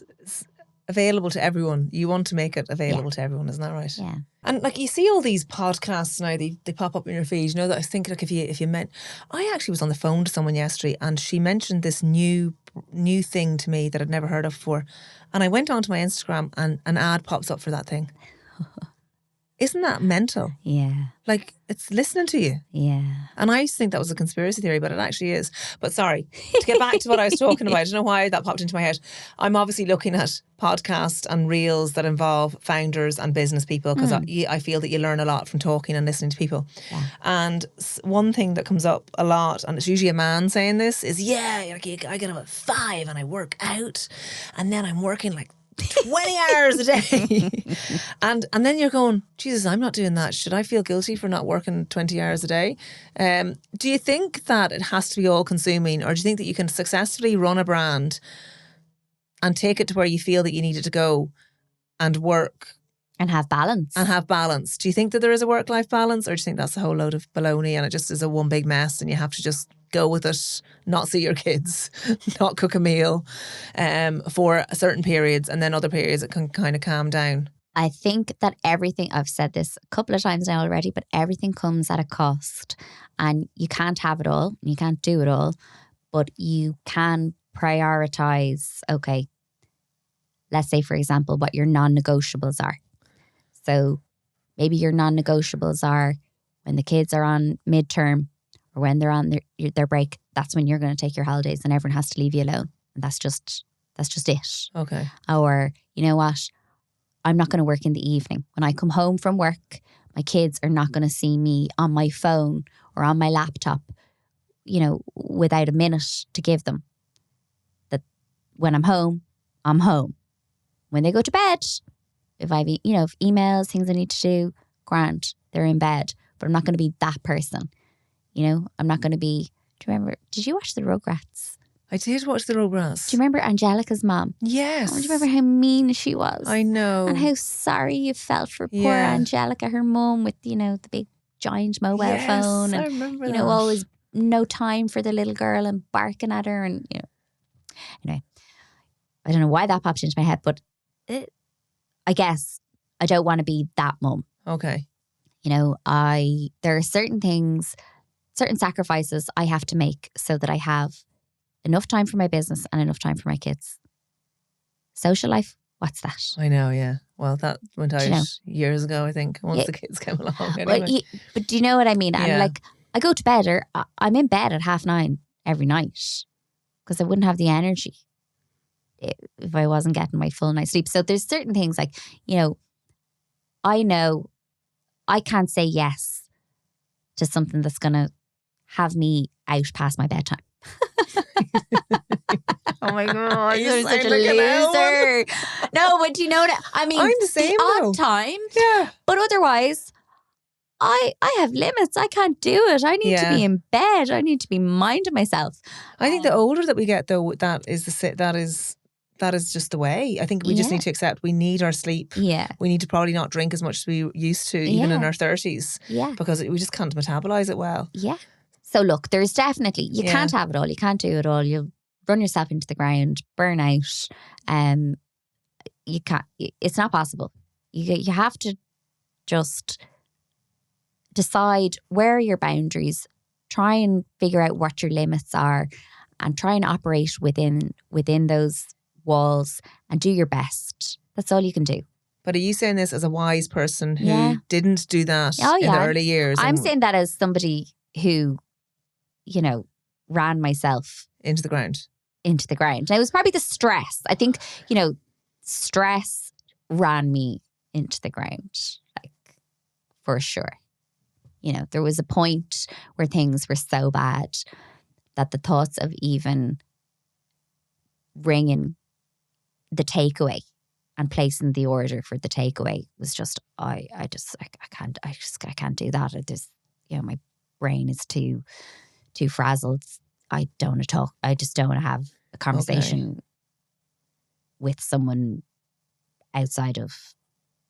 available to everyone. You want to make it available to everyone, isn't that right? Yeah. And like you see all these podcasts now, they pop up in your feed. You know that I was thinking, like, if you meant, I actually was on the phone to someone yesterday and she mentioned this new thing to me that I'd never heard of before. And I went onto my Instagram and an ad pops up for that thing. Isn't that mental? Yeah. Like, it's listening to you. Yeah. And I used to think that was a conspiracy theory, but it actually is. But sorry, to get back to what I was talking about, I don't know why that popped into my head. I'm obviously looking at podcasts and reels that involve founders and business people because I feel that you learn a lot from talking and listening to people. Yeah. And one thing that comes up a lot, and it's usually a man saying this, is, I get up at 5 and I work out and then I'm working like 20 hours a day. and then you're going, Jesus, I'm not doing that. Should I feel guilty for not working 20 hours a day? Do you think that it has to be all consuming, or do you think that you can successfully run a brand and take it to where you feel that you need it to go and work and have balance? Do you think that there is a work-life balance, or do you think that's a whole load of baloney and it just is a one big mess and you have to just go with it, not see your kids, not cook a meal for certain periods, and then other periods it can kind of calm down? I think that everything, I've said this a couple of times now already, but everything comes at a cost, and you can't have it all, you can't do it all, but you can prioritize, okay, let's say, for example, what your non-negotiables are. So maybe your non-negotiables are when the kids are on midterm or when they're on their break, that's when you're going to take your holidays and everyone has to leave you alone. And that's just it. Okay. Or, you know what? I'm not going to work in the evening. When I come home from work, my kids are not going to see me on my phone or on my laptop, without a minute to give them. That when I'm home, I'm home. When they go to bed, if I've, if emails, things I need to do, grand, they're in bed. But I'm not going to be that person. I'm not going to be, did you watch the Rugrats? I did watch the Rugrats. Do you remember Angelica's mom? Yes. Oh, do you remember how mean she was? I know. And how sorry you felt for poor Angelica, her mum with, the big giant mobile phone. And, I remember that. Always no time for the little girl and barking at her. And, anyway, I don't know why that popped into my head, but I guess I don't want to be that mum. Okay. There are certain things, certain sacrifices I have to make so that I have enough time for my business and enough time for my kids. Social life, what's that? I know, yeah. Well, that went out years ago, I think, once the kids came along. Anyway. But do you know what I mean? Yeah. And I go to bed, or I'm in bed at 9:30 every night because I wouldn't have the energy if I wasn't getting my full night's sleep. So there's certain things I know I can't say yes to something that's going to have me out past my bedtime. Oh my God, you're such a loser. No, but do you know what I mean? I'm the same odd time. Yeah. But otherwise, I have limits. I can't do it. I need to be in bed. I need to be minding myself. I think the older that we get, though, that is just the way. I think we just need to accept we need our sleep. Yeah. We need to probably not drink as much as we used to, even in our 30s. Yeah. Because we just can't metabolize it well. Yeah. So look, there's definitely, you can't have it all. You can't do it all. You'll run yourself into the ground, burn out. You can't, it's not possible. You have to just decide where are your boundaries, try and figure out what your limits are and try and operate within those walls and do your best. That's all you can do. But are you saying this as a wise person who Yeah. didn't do that Oh, in the yeah. early years? I'm and saying that as somebody who, you know, ran myself into the ground. into the ground. Now, it was probably the stress. I think, you know, stress ran me into the ground, like, for sure. You know, there was a point where things were so bad that the thoughts of even ringing the takeaway and placing the order for the takeaway was just, I can't do that. I just, you know, my brain is too frazzled. I don't want to talk. I just don't want to have a conversation with someone outside of,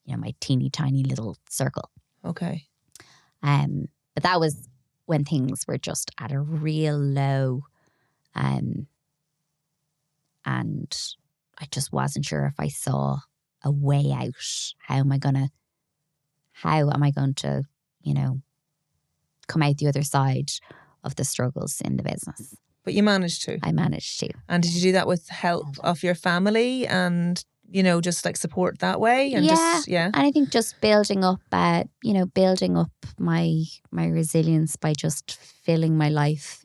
you know, my teeny tiny little circle. Okay. But that was when things were just at a real low. And I just wasn't sure if I saw a way out. How am I going to, you know, come out the other side of the struggles in the business? But you managed to. I managed to. And did you do that with help of your family and, you know, just like support that way? And And I think just building up my resilience by just filling my life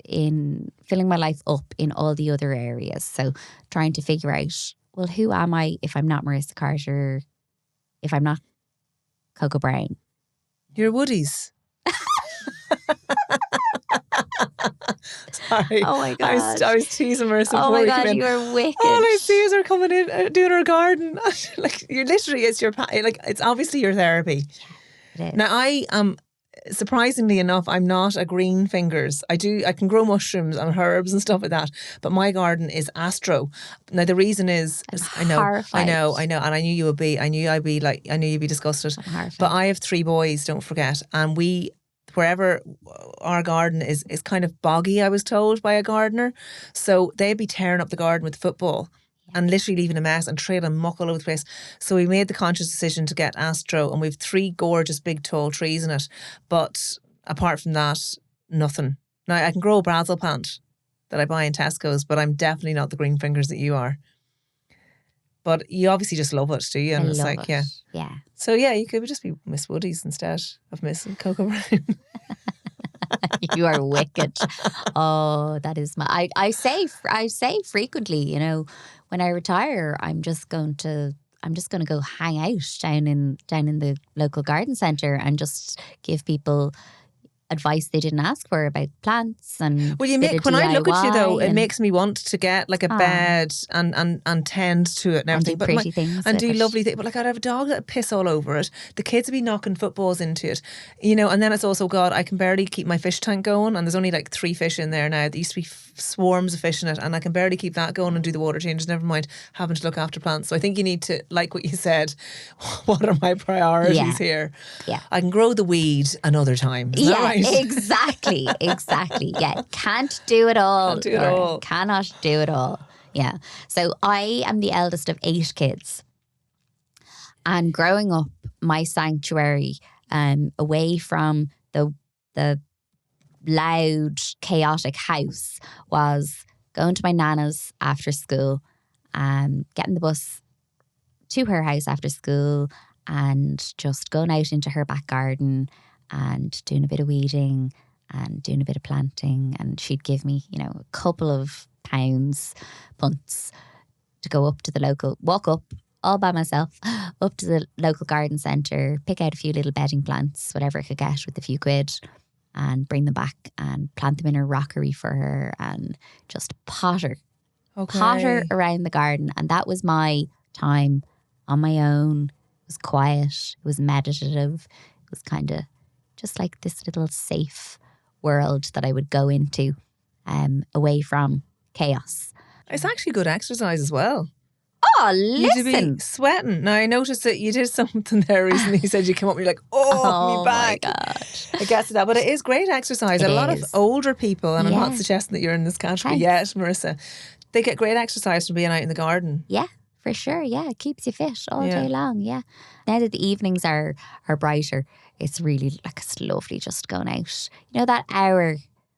up in all the other areas. So trying to figure out, well, who am I if I'm not Marissa Carter, if I'm not Coco Brown? You're Woodies. Sorry. Oh my God. I was teasing Marissa before Oh my we God, came in. you are wicked. All I see is her coming in doing her garden. Like, you literally, it's it's obviously your therapy. It is. Now, I surprisingly enough, I'm not a green fingers. I can grow mushrooms and herbs and stuff like that, but my garden is astro. Now, the reason is, I know, horrified. and I knew you'd be disgusted. I'm horrified. But I have 3 boys, don't forget, and wherever our garden is kind of boggy, I was told by a gardener. So they'd be tearing up the garden with the football and literally leaving a mess and trailing muck all over the place. So we made the conscious decision to get astro, and we've 3 gorgeous big tall trees in it. But apart from that, nothing. Now, I can grow a basil plant that I buy in Tesco's, but I'm definitely not the green fingers that you are. But you obviously just love it, do you? And I it's love like, it. yeah. Yeah. So yeah, you could just be Miss Woodies instead of Miss Coco Brown. You are wicked. Oh, that is I say frequently, you know, when I retire, I'm just going to go hang out down in the local garden centre and just give people advice they didn't ask for about plants and Well, when I look at you though, it makes me want to get like a bed and tend to it and everything. And do pretty things and with do it. lovely things. But like, I'd have a dog that would piss all over it. The kids would be knocking footballs into it, you know. And then it's also, God, I can barely keep my fish tank going, and there's only like 3 fish in there now. There used to be swarms of fish in it, and I can barely keep that going and do the water changes. Never mind having to look after plants. So I think you need to, like what you said, what are my priorities here? Yeah. I can grow the weed another time. Isn't that right? Exactly. Yeah, can't do it all. Can't do it all. Cannot do it all. Yeah. So I am the eldest of 8 kids. And growing up, my sanctuary, away from the loud, chaotic house, was going to my nana's after school, getting the bus to her house after school, and just going out into her back garden and doing a bit of weeding and doing a bit of planting. And she'd give me, you know, a couple of pounds, punts, to go up to the local, walk up all by myself, up to the local garden centre, pick out a few little bedding plants, whatever I could get with a few quid, and bring them back and plant them in her rockery for her and just potter around the garden. And that was my time on my own. It was quiet. It was meditative. It was kind of just like this little safe world that I would go into, away from chaos. It's actually good exercise as well. Oh, You to listen. be sweating. Now, I noticed that you did something there recently. You said you came up and you're like, oh, me back. My gosh. I guess that. But it is great exercise. It a lot is. of older people, and I'm not Yeah. suggesting that you're in this category Thanks. yet, Marissa, they get great exercise from being out in the garden. Yeah, for sure. Yeah, it keeps you fit all Yeah. day long. Yeah. Now that the evenings are brighter, it's really like, it's lovely just going out. You know, that hour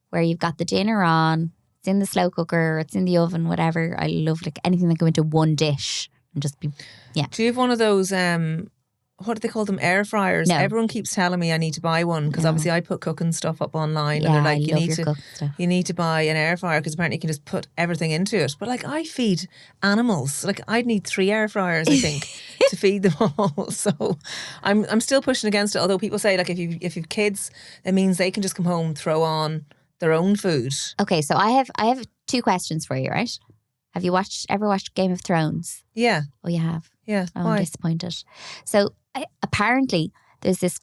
where you've got the dinner on, it's in the slow cooker, it's in the oven, whatever. I love like anything that go into one dish and just be, Do you have one of those, what do they call them, air fryers? No. Everyone keeps telling me I need to buy one because obviously I put cooking stuff up online and they're like, I you love need your to cooking stuff. you need to buy an air fryer because apparently you can just put everything into it. But like I feed animals, like I'd need 3 air fryers, I think, to feed them all. So I'm still pushing against it. Although people say like if you've kids, it means they can just come home, throw on their own food. Okay, so I have 2 questions for you, right? Have you ever watched Game of Thrones? Yeah. Oh, you have? Yeah. Oh, Why? I'm disappointed. So apparently there's this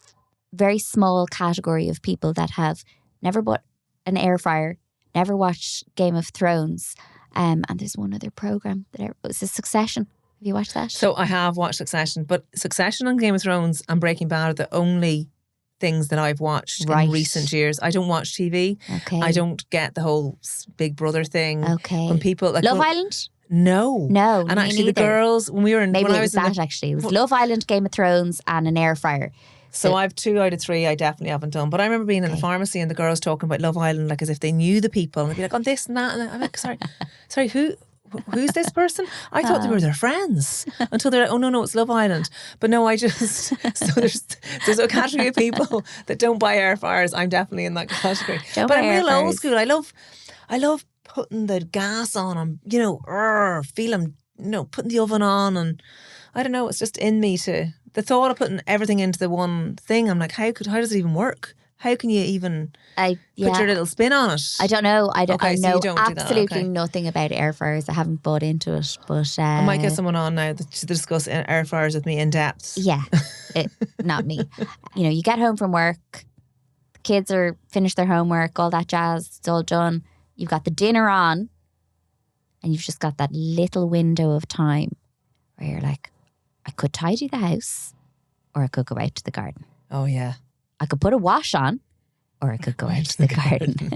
very small category of people that have never bought an air fryer, never watched Game of Thrones, and there's one other program it's a Succession. Have you watched that? So I have watched Succession, but Succession and Game of Thrones and Breaking Bad are the only things that I've watched in recent years. I don't watch TV. Okay. I don't get the whole Big Brother thing. Okay. When people like Love Island? No. No. And actually neither. the girls when we were in maybe when it I was was that actually. It was Love Island, Game of Thrones, and an air fryer. So I have 2 out of 3 I definitely haven't done. But I remember being in the pharmacy and the girls talking about Love Island like as if they knew the people. And they'd be like, on this and that. And I'm like, sorry, who's this person? I thought they were their friends until they're like, oh no, it's Love Island. But no, I just so there's a category of people that don't buy air fryers. I'm definitely in that category. But I'm real old school. I love putting the gas on and feeling putting the oven on, and I don't know, it's just in me to the thought of putting everything into the one thing. I'm like, how does it even work? How can you even put your little spin on it? I don't know. I know absolutely nothing about air fryers. I haven't bought into it, but I might get someone on now to discuss air fryers with me in depth. Yeah, not me. You get home from work, the kids are finished their homework, all that jazz. It's all done. You've got the dinner on, and you've just got that little window of time where you're like, I could tidy the house, or I could go out to the garden. Oh yeah. I could put a wash on, or I could go out to the garden.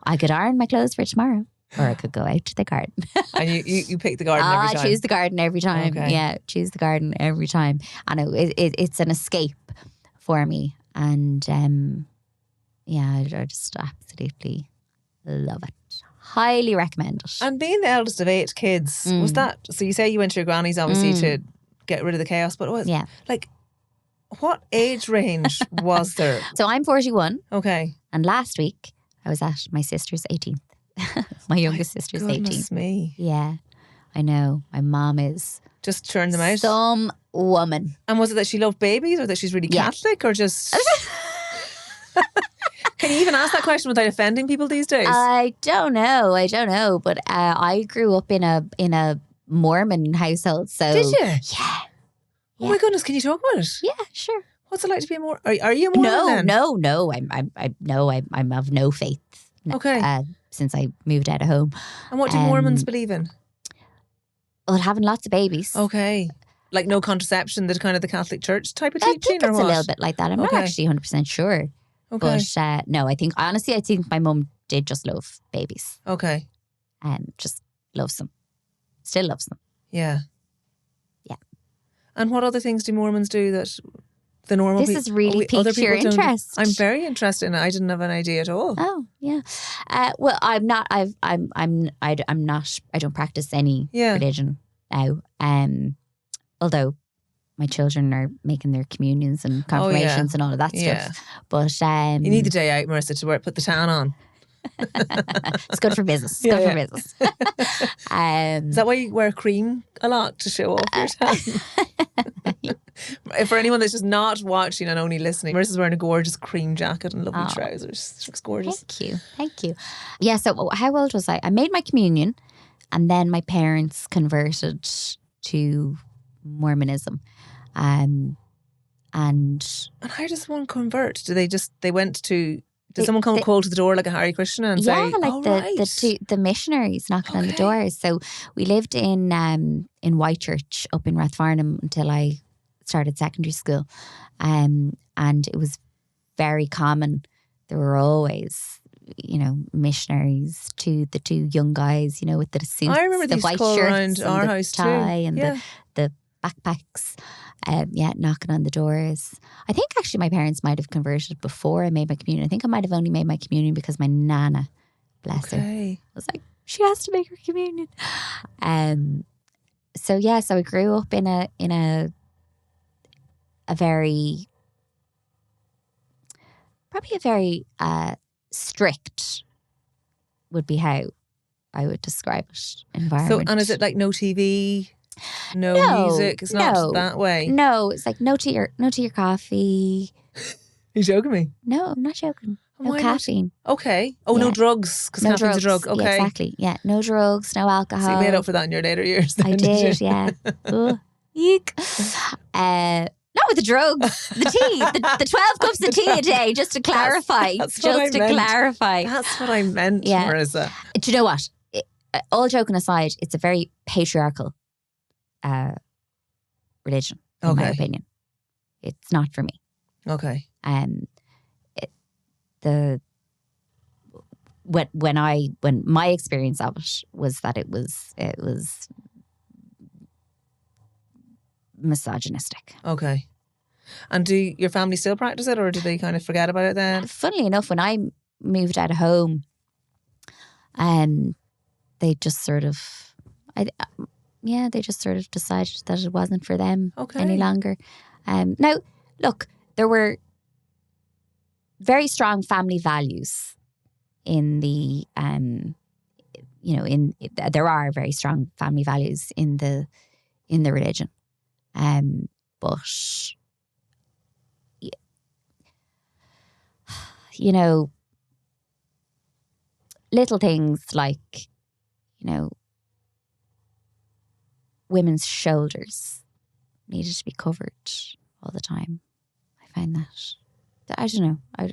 I could iron my clothes for tomorrow, or I could go out to the garden. And you pick the garden every time? I choose the garden every time. Okay. Yeah, choose the garden every time. I know it's an escape for me. And I just absolutely love it. Highly recommend it. And being the eldest of 8 kids, was that, so you say you went to your granny's obviously to get rid of the chaos, but like, what age range was there? So I'm 41. Okay. And last week I was at my sister's 18th. My youngest sister's 18th. Goodness me. Yeah, I know. My mom is just churn them out. Some woman. And was it that she loved babies, or that she's really Catholic, or just? Can you even ask that question without offending people these days? I don't know. But I grew up in a Mormon household. So did you? Yeah. Oh my goodness! Can you talk about it? Yeah, sure. What's it like to be a Mormon? Are you a Mormon? No. I'm of no faith. Okay. Since I moved out of home. And what do Mormons believe in? Well, having lots of babies. Okay. Like no contraception, the kind of the Catholic Church type of I teaching, think or it's what? a little bit like that. I'm not actually 100% sure. Okay. But no, I think my mum did just love babies. Okay. And just loves them. Still loves them. Yeah. Yeah. And what other things do Mormons do that the normal people... This has really piqued your interest. I'm very interested in it. I didn't have an idea at all. Oh, yeah. Well, I'm not, I don't practice any religion now. Although my children are making their communions and confirmations and all of that stuff. But you need the day out, Marissa, to put the tan on. It's good for business. It's good for business. Is that why you wear cream a lot, to show off your tan? For anyone that's just not watching and only listening, Marissa's wearing a gorgeous cream jacket and lovely trousers. She looks gorgeous. Thank you. Yeah, so how old was I? I made my communion, and then my parents converted to Mormonism. And how does one convert? Do they went to... Did someone come call to the door like a Hare Krishna and say, the missionaries knocking on the doors. So we lived in Whitechurch up in Rathfarnham until I started secondary school. And it was very common. There were always, missionaries to the 2 young guys, with the suits, I remember the these white call shirts around and our the house tie too. and the backpacks. knocking on the doors. I think actually my parents might have converted before I made my communion. I think I might have only made my communion because my nana, bless her, I was like, she has to make her communion. So I grew up in a very, probably a very strict would be how I would describe it environment. So, and is it like no TV, no music? It's not that way. No, it's like no to your coffee. You joking me? No, I'm not joking. No caffeine. Okay. Oh, no drugs, because caffeine's a drug. Okay. Yeah, exactly. Yeah, no drugs, no alcohol. So you made up for that in your later years then, I did, yeah. Ugh, eek. Not with the drugs, the tea, the 12 cups of tea a day, just to clarify. That's clarify. That's what I meant, Yeah. Marissa. Do you know what? All joking aside, it's a very patriarchal religion, in my opinion. It's not for me. Okay. When my experience of it was that it was misogynistic. Okay. And do your family still practice it, or do they kind of forget about it then? Funnily enough, when I moved out of home, they just sort of, they just sort of decided that it wasn't for them any longer. Now, look, there were very strong family values in the, there are very strong family values in the religion, but little things like, women's shoulders needed to be covered all the time. I find that, I don't know. I'm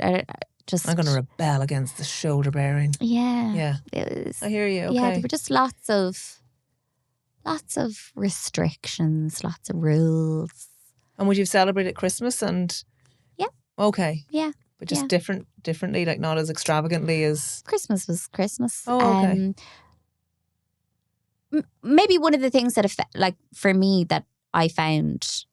going to rebel against the shoulder bearing. Yeah. I hear you. Okay. Yeah, there were just lots of restrictions, lots of rules. And would you celebrate at Christmas and? Yeah. Okay. Yeah. But just differently, like not as extravagantly as. Christmas was Christmas. Oh, okay. Maybe one of the things that for me that I found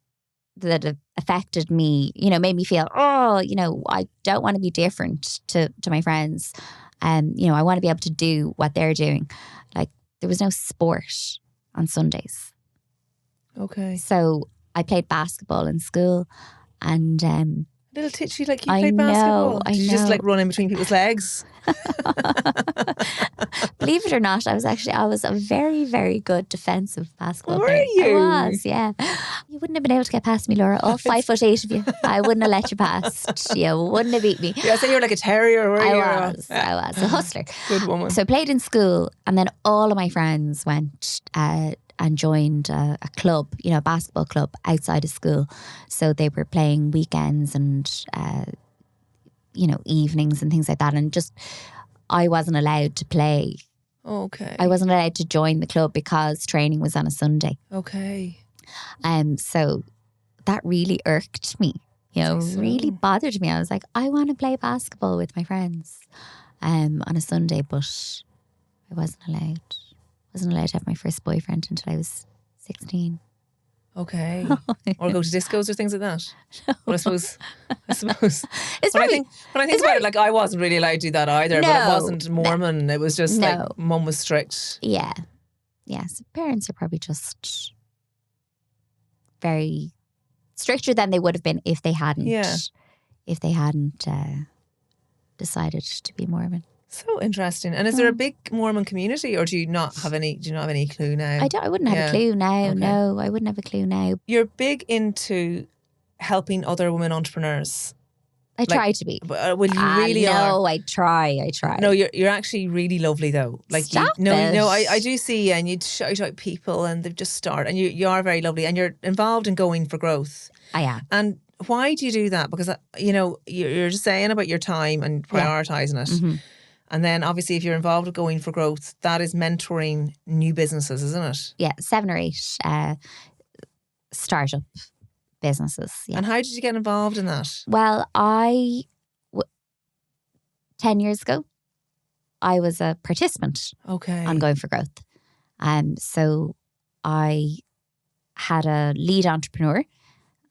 that affected me, made me feel, I don't want to be different to my friends. I want to be able to do what they're doing. Like, there was no sport on Sundays. Okay. So I played basketball in school, and little titchy, like you played basketball. Did you just like run in between people's legs? Believe it or not, I was a very, very good defensive basketball player. Were you? I was, yeah. You wouldn't have been able to get past me, Laura. All 5'8" of you. I wouldn't have let you past. You wouldn't have beat me. Yeah, I said you were like a terrier, were you? I was a hustler. Good woman. So I played in school, and then all of my friends went and joined a club, a basketball club outside of school. So they were playing weekends and, evenings and things like that. And just, I wasn't allowed to play. Okay. I wasn't allowed to join the club because training was on a Sunday. Okay. So that really irked me, really bothered me. I was like, I want to play basketball with my friends on a Sunday, but I wasn't allowed. Wasn't allowed to have my first boyfriend until I was 16. Okay. Or go to discos or things like that. No. Well, I suppose. It's when I think about it, like, I wasn't really allowed to do that either. No, but it wasn't Mormon. No. It was just like mum was strict. Yeah. Yeah. So parents are probably just very stricter than they would have been if they hadn't. Yeah. If they hadn't decided to be Mormon. So interesting. And is there a big Mormon community, or do you not have any clue now? I wouldn't have a clue now. Okay. No, I wouldn't have a clue now. You're big into helping other women entrepreneurs. I try to be. Well, you really are. No, I try. No, you're actually really lovely though. Like, Stop it. I do see you, and you shout out people, and they've just started, and you are very lovely, and you're involved in going for growth. I am. And why do you do that? Because you're just saying about your time and prioritising it. Mm-hmm. And then obviously if you're involved with Going for Growth, that is mentoring new businesses, isn't it? Yeah, 7 or 8 startup businesses. Yeah. And how did you get involved in that? Well, 10 years ago, I was a participant on Going for Growth. So I had a lead entrepreneur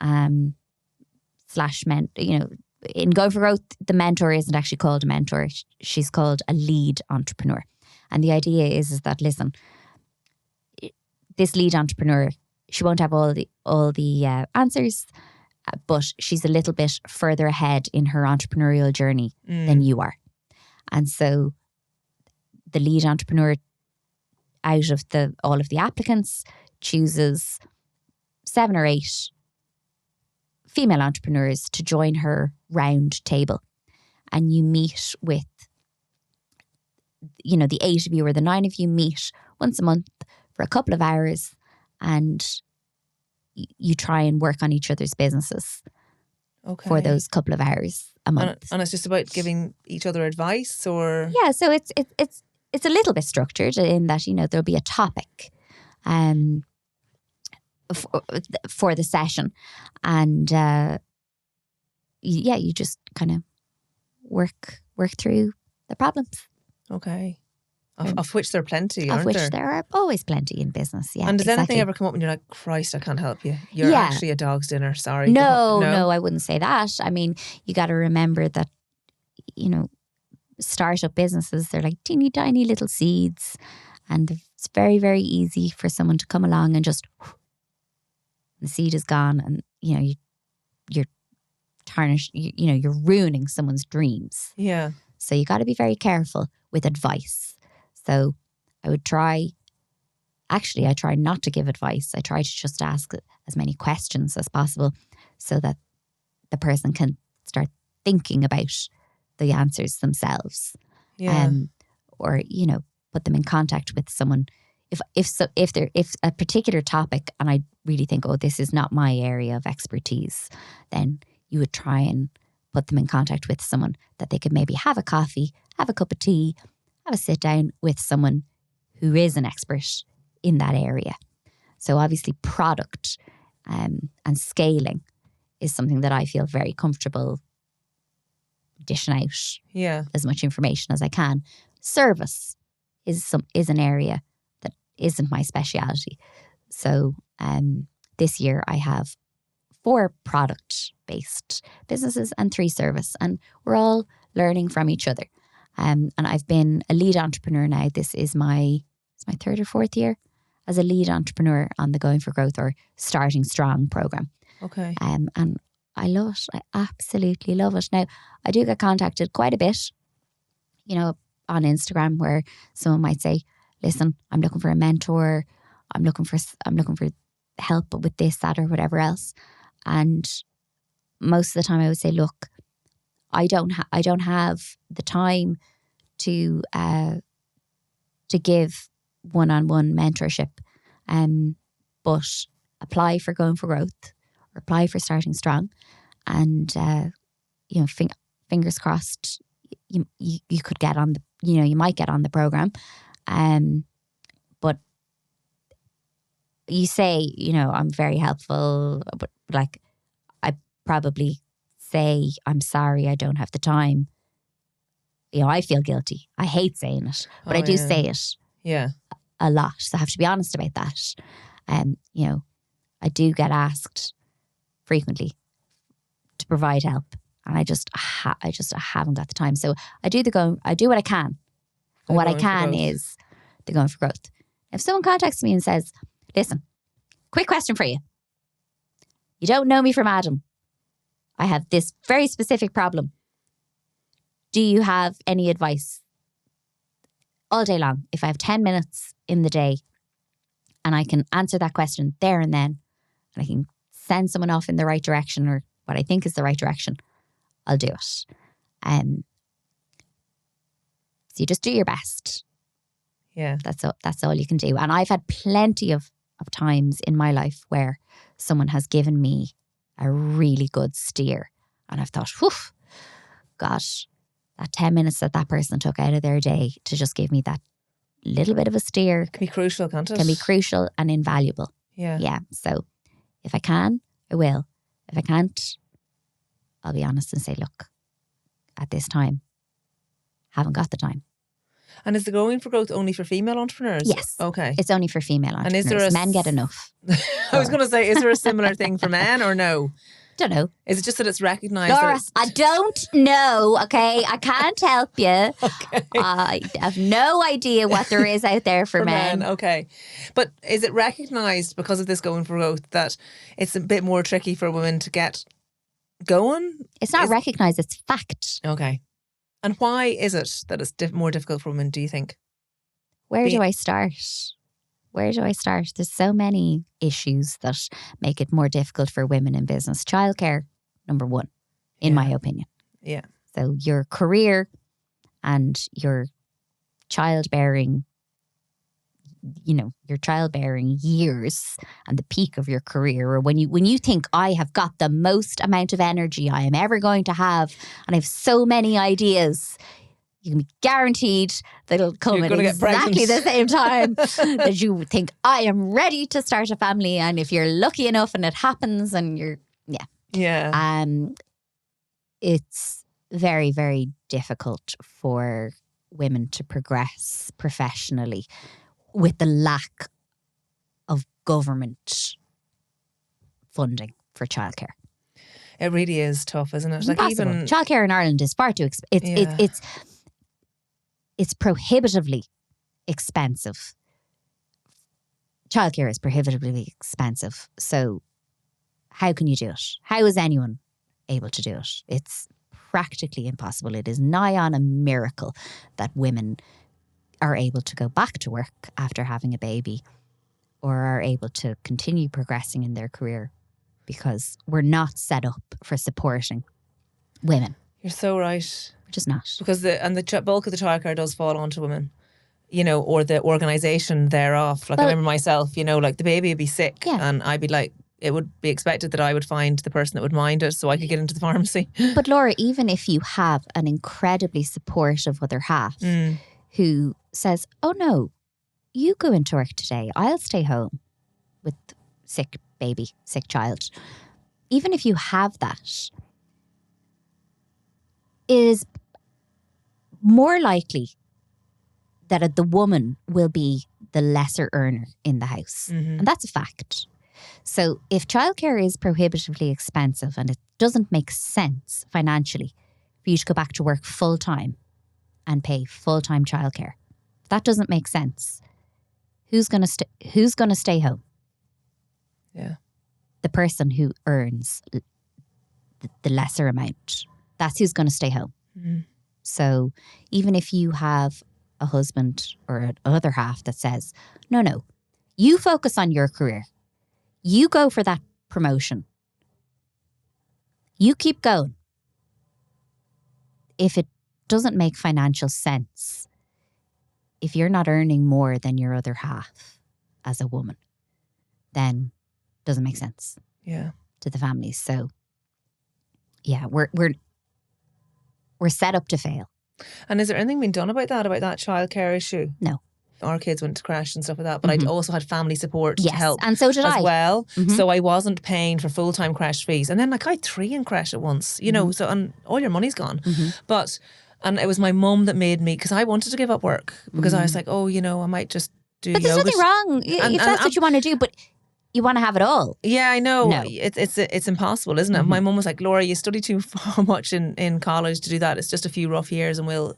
slash men, in Going for Growth, the mentor isn't actually called a mentor. She's called a lead entrepreneur. And the idea is that, listen, this lead entrepreneur, she won't have all the answers, but she's a little bit further ahead in her entrepreneurial journey than you are. And so the lead entrepreneur, out of all of the applicants, chooses 7 or 8 female entrepreneurs to join her round table. And you meet with, the 8 of you or the 9 of you meet once a month for a couple of hours, and you try and work on each other's businesses for those couple of hours a month. And it's just about giving each other advice, or? Yeah, so it's a little bit structured in that, there'll be a topic for the session. And you just kind of work through the problems. Okay. Of which there are plenty, aren't Of which there? There are always plenty in business, yeah. And does exactly. anything ever come up and you're like, Christ, I can't help you? You're Yeah. actually a dog's dinner, sorry. No, I wouldn't say that. I mean, you got to remember that, startup businesses, they're like teeny tiny little seeds, and it's very, very easy for someone to come along and just, the seed is gone, and, you're tarnished, you're ruining someone's dreams. Yeah. So you got to be very careful with advice. So I try not to give advice. I try to just ask as many questions as possible so that the person can start thinking about the answers themselves. Yeah. Or, put them in contact with someone. If a particular topic, and I really think, this is not my area of expertise, then you would try and put them in contact with someone that they could maybe have a coffee, have a cup of tea, have a sit down with someone who is an expert in that area. So obviously product and scaling is something that I feel very comfortable dishing out as much information as I can. Service is an area that isn't my speciality. So this year I have 4 product-based businesses and 3 service, and we're all learning from each other. And I've been a lead entrepreneur now. This is my 3rd or 4th year as a lead entrepreneur on the Going for Growth or Starting Strong program. Okay. And I love it. I absolutely love it. Now, I do get contacted quite a bit, on Instagram, where someone might say, listen, I'm looking for a mentor. I'm looking for help with this, that, or whatever else. And most of the time I would say, look, I don't have the time to give one-on-one mentorship, but apply for Going for Growth or apply for Starting Strong, and fingers crossed you could get on the you might get on the program, but you say I'm very helpful, but like I probably say I'm sorry, I don't have the time. I feel guilty. I hate saying it, but I do say it. Yeah. A lot. So I have to be honest about that. I do get asked frequently to provide help, and I just haven't got the time. So I do what I can. And what I can is the Going for Growth. If someone contacts me and says, listen, quick question for you. You don't know me from Adam. I have this very specific problem. Do you have any advice? All day long, if I have 10 minutes in the day and I can answer that question there and then, and I can send someone off in the right direction or what I think is the right direction, I'll do it. So you just do your best. Yeah. That's all you can do. And I've had plenty of times in my life where someone has given me a really good steer, and I've thought, whew, gosh, that 10 minutes that person took out of their day to just give me that little bit of a steer can be crucial, can't it? Can be crucial and invaluable. Yeah. Yeah. So if I can, I will. If I can't, I'll be honest and say, look, at this time, haven't got the time. And is the Going for Growth only for female entrepreneurs? Yes. Okay. It's only for female entrepreneurs. And is there men get enough. I was going to say, is there a similar thing for men or no? Don't know. Is it just that it's recognised? Laura, I don't know, okay? I can't help you. Okay. I have no idea what there is out there for men. Okay. But is it recognised because of this Going for Growth that it's a bit more tricky for women to get going? It's not recognised, it's fact. Okay. And why is it that it's more difficult for women, do you think? Where do I start? There's so many issues that make it more difficult for women in business. Childcare, number one, in my opinion. Yeah. So your career and your childbearing, your childbearing years and the peak of your career, or when you think I have got the most amount of energy I am ever going to have and I have so many ideas, you can be guaranteed that it'll come at exactly the same time that you think I am ready to start a family. And if you're lucky enough and it happens and it's very, very difficult for women to progress professionally with the lack of government funding for childcare. It really is tough, isn't it? Like even childcare in Ireland is far too it's prohibitively expensive. Childcare is prohibitively expensive. So how can you do it? How is anyone able to do it? It's practically impossible. It is nigh on a miracle that women are able to go back to work after having a baby or are able to continue progressing in their career, because we're not set up for supporting women. You're so right. We're just not. Because the bulk of the childcare does fall onto women, or the organisation thereof. Like I remember myself, like the baby would be sick and I'd be like, it would be expected that I would find the person that would mind it so I could get into the pharmacy. But Laura, even if you have an incredibly supportive other half who says, oh no, you go into work today, I'll stay home with sick baby, sick child. Even if you have that, it is more likely that the woman will be the lesser earner in the house. And that's a fact. So if childcare is prohibitively expensive and it doesn't make sense financially for you to go back to work full time and pay full-time childcare, if that doesn't make sense, who's going to stay home? Yeah. The person who earns the lesser amount. That's who's going to stay home. So even if you have a husband or another half that says, no, you focus on your career. You go for that promotion. You keep going. If it doesn't make financial sense, if you're not earning more than your other half as a woman, then it doesn't make sense. Yeah. To the family. So yeah, we're set up to fail. And is there anything being done about that childcare issue? No. Our kids went to crash and stuff like that, but I also had family support to help. And so did I. As well. So I wasn't paying for full-time crash fees. And then I had 3 in crash at once, so and all your money's gone. And it was my mum that made me, because I wanted to give up work because I was like, I might just do yoga. But there's nothing wrong if that's what you want to do, but you want to have it all. Yeah, I know. No. It's impossible, isn't it? My mum was like, Laura, you study too much in college to do that. It's just a few rough years and we'll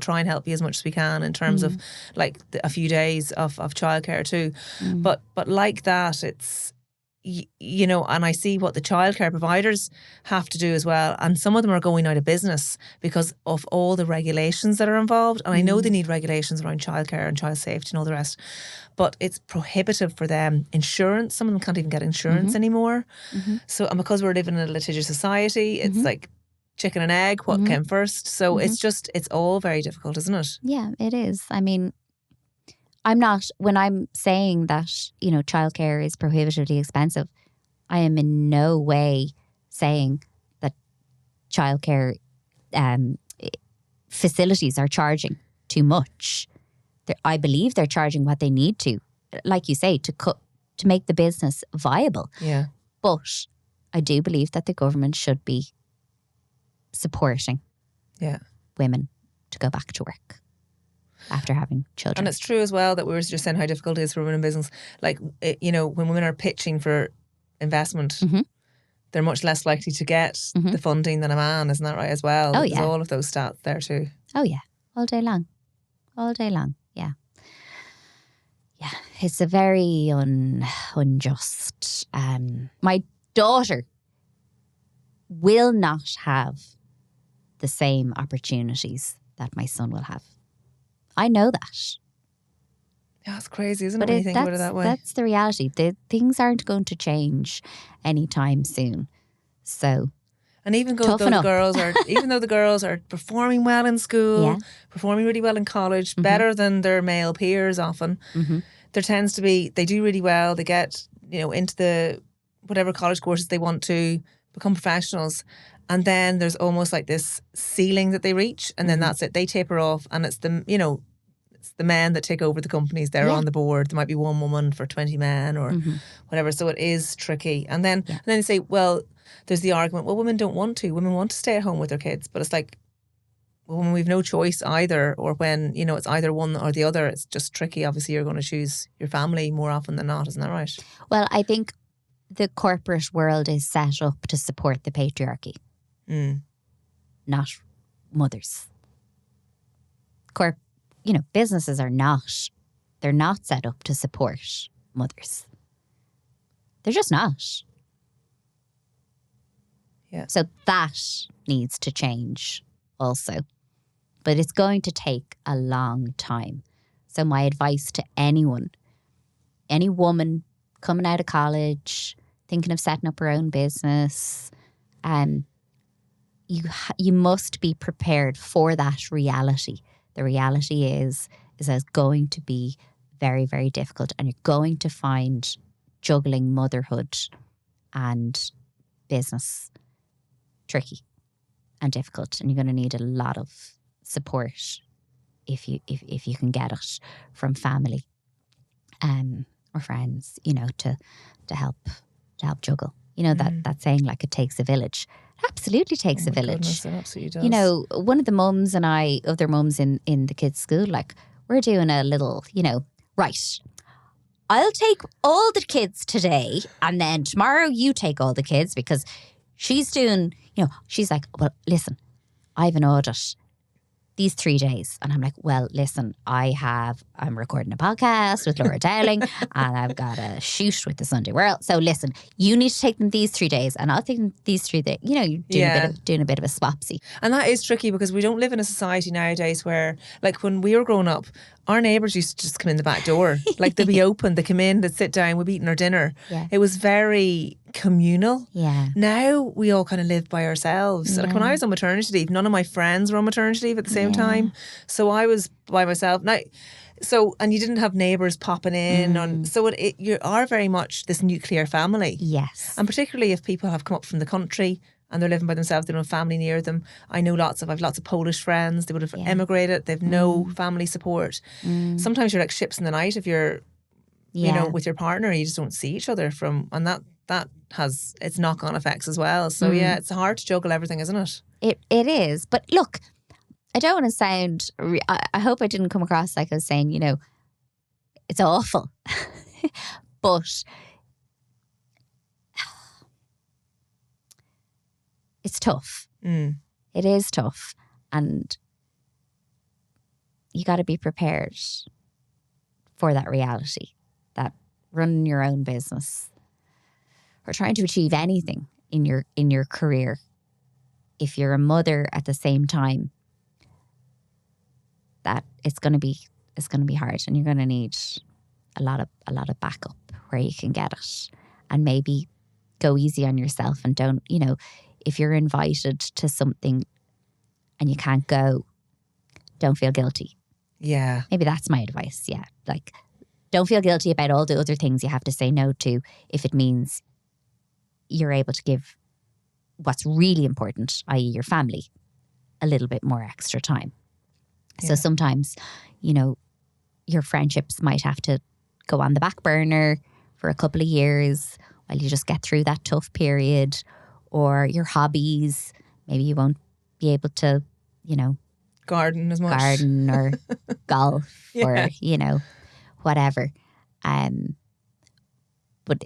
try and help you as much as we can in terms of like a few days of childcare too. But like that, it's, and I see what the childcare providers have to do as well. And some of them are going out of business because of all the regulations that are involved. And I know they need regulations around childcare and child safety and all the rest. But it's prohibitive for them. Insurance, some of them can't even get insurance anymore. So, and because we're living in a litigious society, it's like chicken and egg, what came first. So it's all very difficult, isn't it? Yeah, it is. I mean, when I'm saying that, childcare is prohibitively expensive, I am in no way saying that childcare facilities are charging too much. I believe they're charging what they need to, like you say, to make the business viable. Yeah. But I do believe that the government should be supporting women to go back to work. after having children. And it's true as well that we were just saying how difficult it is for women in business. Like, when women are pitching for investment, Mm-hmm. they're much less likely to get the funding than a man, isn't that right as well? Oh, There's yeah. all of those stats there too. Oh, yeah. All day long. All day long. Yeah. Yeah. It's a very unjust. My daughter will not have the same opportunities that my son will have. I know that. Yeah, it's crazy, isn't But it, when you think about it that way? That's the reality. Things aren't going to change anytime soon. So, and even though the girls are performing well in school, performing really well in college, better than their male peers often, there tends to be, they do really well, they get, into the whatever college courses they want to, become professionals. And then there's almost like this ceiling that they reach, and then that's it. They taper off, and it's it's the men that take over the companies. They're on the board. There might be one woman for 20 men or whatever. So it is tricky. And then they say, well, there's the argument, well, women don't want to. Women want to stay at home with their kids. But it's like, well, when we've no choice either, or when, it's either one or the other, it's just tricky. Obviously, you're going to choose your family more often than not. Isn't that right? Well, I think the corporate world is set up to support the patriarchy, not mothers. Businesses are not. They're not set up to support mothers. They're just not. Yeah. So that needs to change also. But it's going to take a long time. So my advice to anyone, any woman coming out of college, thinking of setting up her own business, you must be prepared for that reality. The reality is that it's going to be very, very difficult, and you're going to find juggling motherhood and business tricky and difficult, and you're going to need a lot of support if you can get it from family or friends, to help juggle. That saying, like, it takes a village. It absolutely takes a village. Goodness, it absolutely does. One of the mums and I, other mums in the kids' school, like, we're doing a little, right, I'll take all the kids today, and then tomorrow you take all the kids, because she's doing, she's like, well, listen, I have an audit these 3 days. And I'm like, well, listen, I'm recording a podcast with Laura Dowling and I've got a shoot with the Sunday World. So listen, you need to take them these 3 days and I'll take them these 3 days. You're doing a bit of a swapsy. And that is tricky because we don't live in a society nowadays where, like, when we were growing up, our neighbours used to just come in the back door. Like, they'd be open, they'd come in, they'd sit down, we'd be eating our dinner. Yeah. It was very communal. Yeah. Now we all kind of live by ourselves. Yeah. Like, when I was on maternity leave, none of my friends were on maternity leave at the same time. So I was by myself. Now, and you didn't have neighbours popping in. You are very much this nuclear family. Yes. And particularly if people have come up from the country and they're living by themselves, they don't have family near them. I've lots of Polish friends. They would have emigrated. They've no family support. Sometimes you're like ships in the night if you're, with your partner. You just don't see each other and that has its knock-on effects as well. So it's hard to juggle everything, isn't it? It is. But look, I don't want to sound. I hope I didn't come across like I was saying, it's awful, but it's tough. It is tough, and you got to be prepared for that reality. That running your own business or trying to achieve anything in your career, if you're a mother at the same time, that it's going to be hard, and you're going to need a lot of backup where you can get it, and maybe go easy on yourself and don't, if you're invited to something and you can't go, don't feel guilty. Yeah. Maybe that's my advice. Yeah. Like, don't feel guilty about all the other things you have to say no to if it means you're able to give what's really important, i.e. your family, a little bit more extra time. Yeah. So sometimes, your friendships might have to go on the back burner for a couple of years while you just get through that tough period, or your hobbies, maybe you won't be able to, garden as much. Garden or golf Yeah. or, you know, whatever. But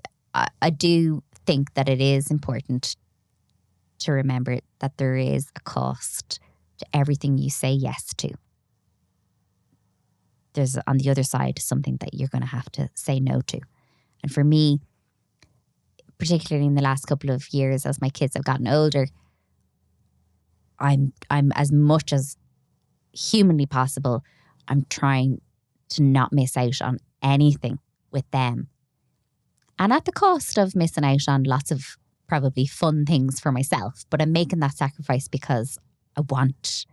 I do think that it is important to remember that there is a cost to everything you say yes to. There's on the other side something that you're going to have to say no to. And for me, particularly in the last couple of years as my kids have gotten older, I'm as much as humanly possible, I'm trying to not miss out on anything with them. And at the cost of missing out on lots of probably fun things for myself. But I'm making that sacrifice because I want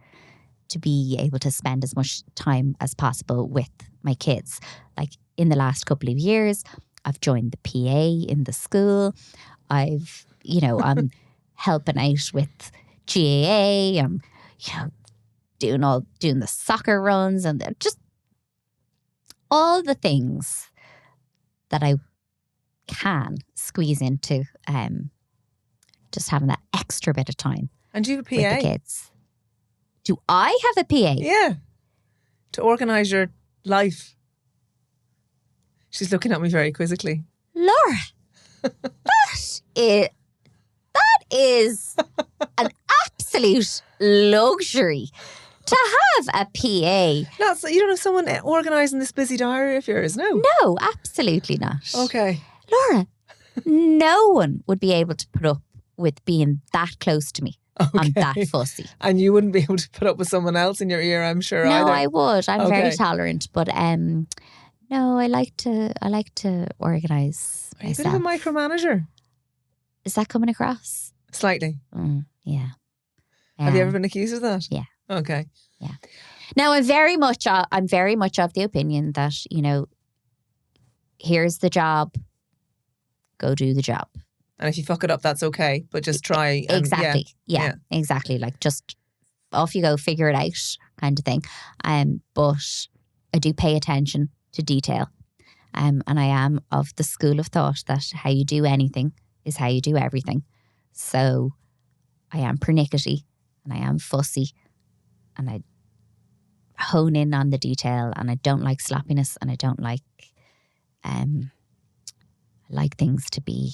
to be able to spend as much time as possible with my kids. Like in the last couple of years, I've joined the PA in the school. I'm helping out with GAA. I'm, doing the soccer runs and just all the things that I can squeeze into just having that extra bit of time. And do you have a PA? With the kids. Do I have a PA? Yeah. To organise your life. She's looking at me very quizzically. Laura, that is an absolute luxury to have a PA. No, so you don't have someone organising this busy diary of yours, no? No, absolutely not. Okay. Laura, no one would be able to put up with being that close to me. Okay. I'm that fussy. And you wouldn't be able to put up with someone else in your ear, I'm sure, No, either. I would. I'm very Okay. tolerant, but no, I like to organise Are you a bit myself. of a micromanager? Is that coming across? Slightly. Yeah. Have you ever been accused of that? Yeah. Okay. Yeah. Now I'm very much of the opinion that, here's the job, go do the job. And if you fuck it up, that's okay. But just try. And, Exactly. Yeah, exactly. Like just off you go, figure it out kind of thing. But I do pay attention to detail. And I am of the school of thought that how you do anything is how you do everything. So I am pernickety and I am fussy and I hone in on the detail and I don't like sloppiness and I don't like, I like things to be,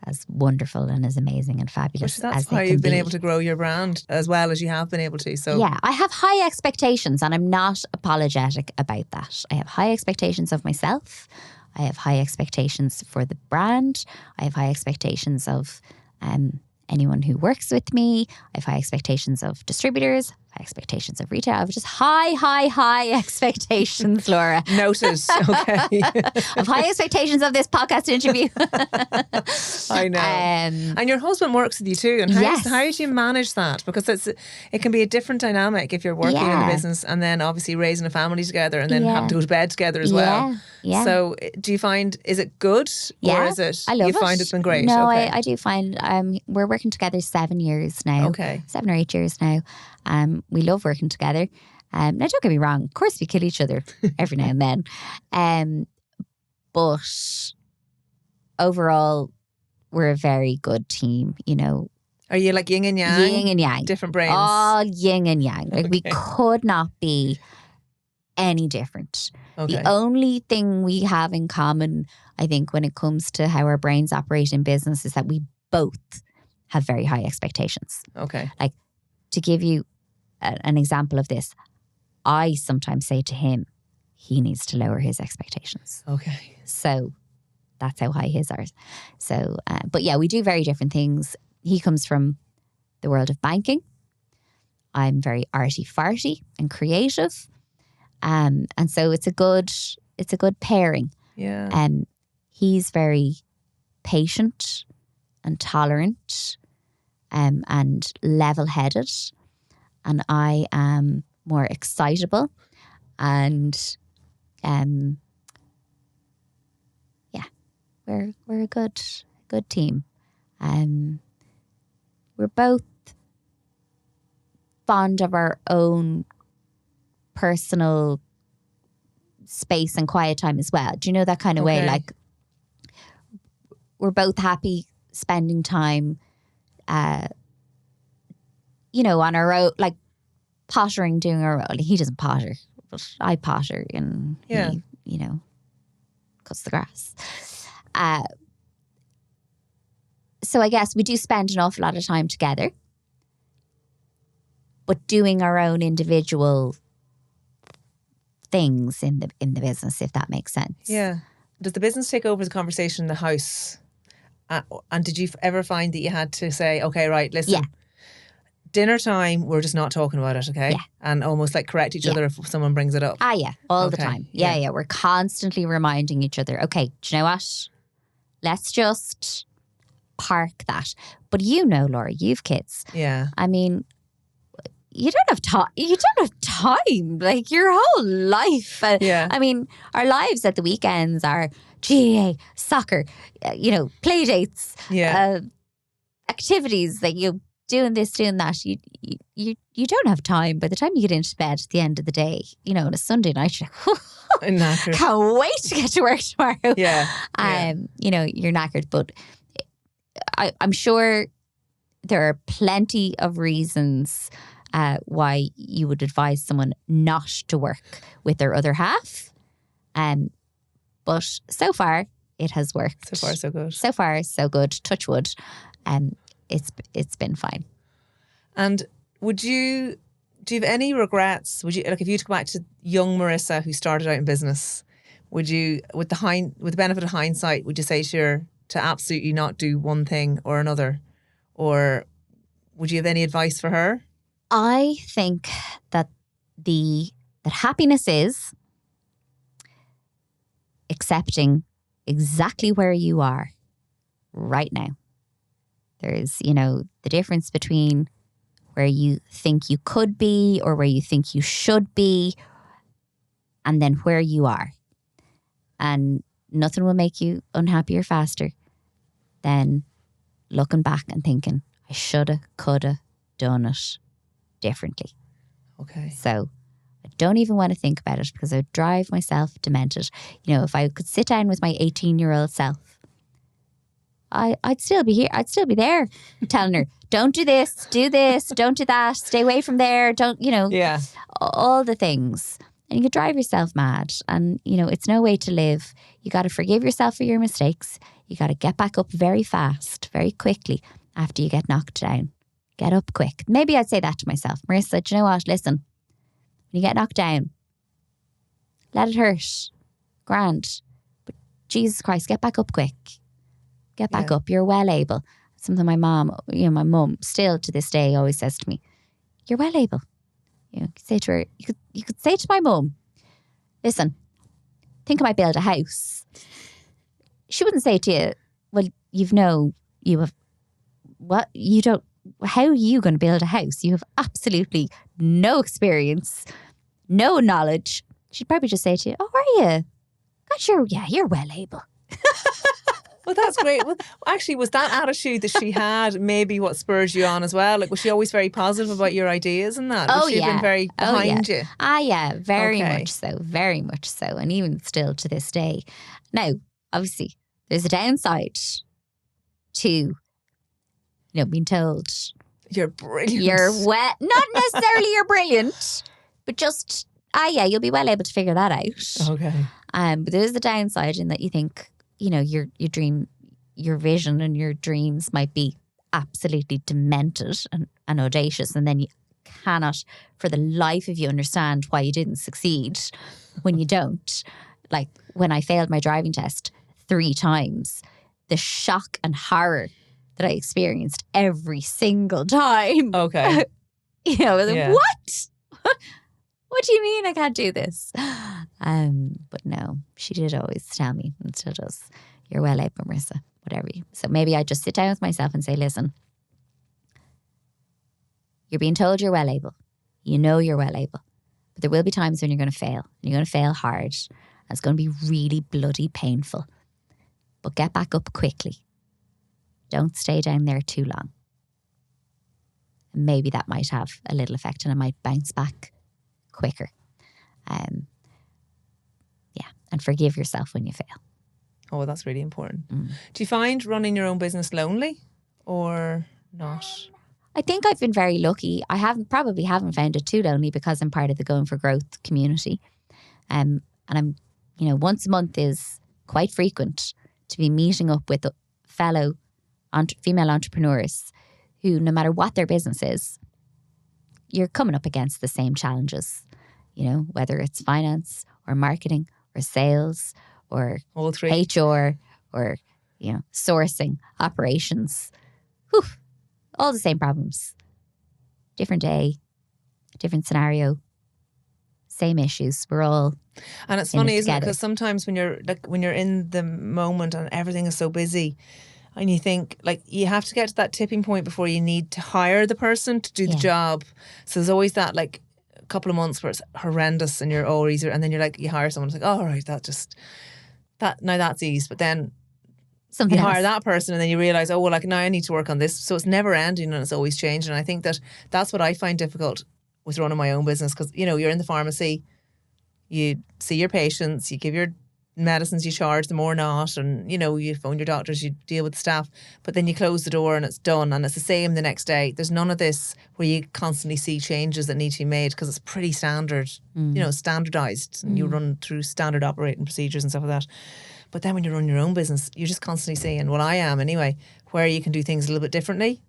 as wonderful and as amazing and fabulous Which that's as they why can you've been be. able to grow your brand as well as you have been able to. So Yeah, I have high expectations and I'm not apologetic about that. I have high expectations of myself. I have high expectations for the brand. I have high expectations of anyone who works with me. I have high expectations of distributors, high expectations of retail. I have just high expectations, Laura. Noted. Okay. I have high expectations of this podcast interview. I know. And your husband works with you too. And Yes. how do you manage that? Because it can be a different dynamic if you're working in a business and then obviously raising a family together and then having to go to bed together as well. Yeah. So do you find, is it good? Yeah, Or is it, I love you it. find it's been great? No, Okay. I do find we're working together 7 years now. Okay. 7 or 8 years now. We love working together. Now, don't get me wrong. Of course, we kill each other every now and then. But overall, we're a very good team. Are you like yin and yang? Yin and yang. Different brains? All yin and yang. Like we Okay. could not be any different. Okay. The only thing we have in common, I think, when it comes to how our brains operate in business is that we both have very high expectations. Okay. Like, to give you an example of this, I sometimes say to him, he needs to lower his expectations. Okay. So that's how high his are. So, but yeah, we do very different things. He comes from the world of banking. I'm very arty-farty and creative. And so it's a good pairing. Yeah. He's very patient and tolerant and level-headed. And I am more excitable and we're a good team. We're both fond of our own personal space and quiet time as well. Do you know that kind of way? Okay. Like, we're both happy spending time, on our own, like pottering, doing our own. He doesn't potter, but I potter, and he, you know, cuts the grass. So I guess we do spend an awful lot of time together, but doing our own individual things in the business, if that makes sense. Yeah. Does the business take over the conversation in the house? And did you ever find that you had to say, okay, right, listen, dinner time, we're just not talking about it, okay? Yeah. And almost like correct each other if someone brings it up. All the time. Yeah. We're constantly reminding each other, okay, do you know what? Let's just park that. But you know, Laura, you've kids. Yeah. I mean, you don't have time. You don't have time. Like your whole life. I mean, our lives at the weekends are GAA, soccer, play dates, activities that you doing this, doing that. You don't have time. By the time you get into bed at the end of the day, on a Sunday night, you're like, can't wait to get to work tomorrow. Yeah. You're knackered. But I'm sure there are plenty of reasons why you would advise someone not to work with their other half. But so far, it has worked. So far, so good. So far, so good. Touch wood. It's been fine. And do you have any regrets? Would you, like, if you took back to young Marissa who started out in business, would you, with the benefit of hindsight, would you say to her to absolutely not do one thing or another? Or would you have any advice for her? I think that that happiness is accepting exactly where you are right now. There's, the difference between where you think you could be or where you think you should be, and then where you are. And nothing will make you unhappier faster than looking back and thinking, I shoulda, coulda done it differently. Okay. So I don't even want to think about it because I would drive myself demented. If I could sit down with my 18-year-old self, I'd still be here. I'd still be there telling her, don't do this, don't do that, stay away from there, don't, all the things. And you could drive yourself mad. And, it's no way to live. You got to forgive yourself for your mistakes. You got to get back up very fast, very quickly after you get knocked down. Get up quick. Maybe I'd say that to myself. Marissa, do you know what? Listen, when you get knocked down, let it hurt. Grand. But Jesus Christ, get back up quick. Get back up. You're well able. Something my mum still to this day always says to me, you're well able. You could say to her, you could say to my mum, listen, think I might build a house. She wouldn't say to you, well, how are you going to build a house? You have absolutely no experience, no knowledge. She'd probably just say to you, oh, are you? God, sure, yeah, you're well able. Well, that's great. Well, actually, was that attitude that she had maybe what spurred you on as well? Like, was she always very positive about your ideas and that? Oh, was she been very behind you? Yeah, very much so. Very much so. And even still to this day. Now, obviously, there's a downside to, being told you're brilliant. Not necessarily you're brilliant, but just, you'll be well able to figure that out. Okay. But there's the downside in that you think, your dream, your vision and your dreams might be absolutely demented and audacious. And then you cannot for the life of you understand why you didn't succeed when you don't. Like when I failed my driving test 3 times, the shock and horror that I experienced every single time. Okay. What? What do you mean I can't do this? But no, she did always tell me, and still does, you're well able, Marissa, whatever you. So maybe I just sit down with myself and say, listen, you're being told you're well able. You know you're well able. But there will be times when you're going to fail. And you're going to fail hard. And it's going to be really bloody painful. But get back up quickly. Don't stay down there too long. And maybe that might have a little effect and it might bounce back quicker. And forgive yourself when you fail. Oh, that's really important. Do you find running your own business lonely or not? I think I've been very lucky. I probably haven't found it too lonely because I'm part of the Going for Growth community. And I'm, once a month is quite frequent to be meeting up with fellow female entrepreneurs who, no matter what their business is, you're coming up against the same challenges, whether it's finance or marketing or sales or all three. HR or, sourcing, operations. Whew, all the same problems. Different day, different scenario, same issues. We're all and it's in funny, it isn't it? together. Because sometimes when you're in the moment and everything is so busy, and you think you have to get to that tipping point before you need to hire the person to do the job. So there's always that a couple of months where it's horrendous and you're always, and then you hire someone, it's oh right, now that's ease. But then Something you else. hire that person and then you realise, oh, well, now I need to work on this. So it's never ending and it's always changing. And I think that's what I find difficult with running my own business, because, you're in the pharmacy, you see your patients, you give your medicines, you charge them or not, and, you phone your doctors, you deal with the staff, but then you close the door and it's done and it's the same the next day. There's none of this where you constantly see changes that need to be made, because it's pretty standard, standardised, and you run through standard operating procedures and stuff like that. But then when you run your own business, you're just constantly seeing, well, I am anyway, where you can do things a little bit differently.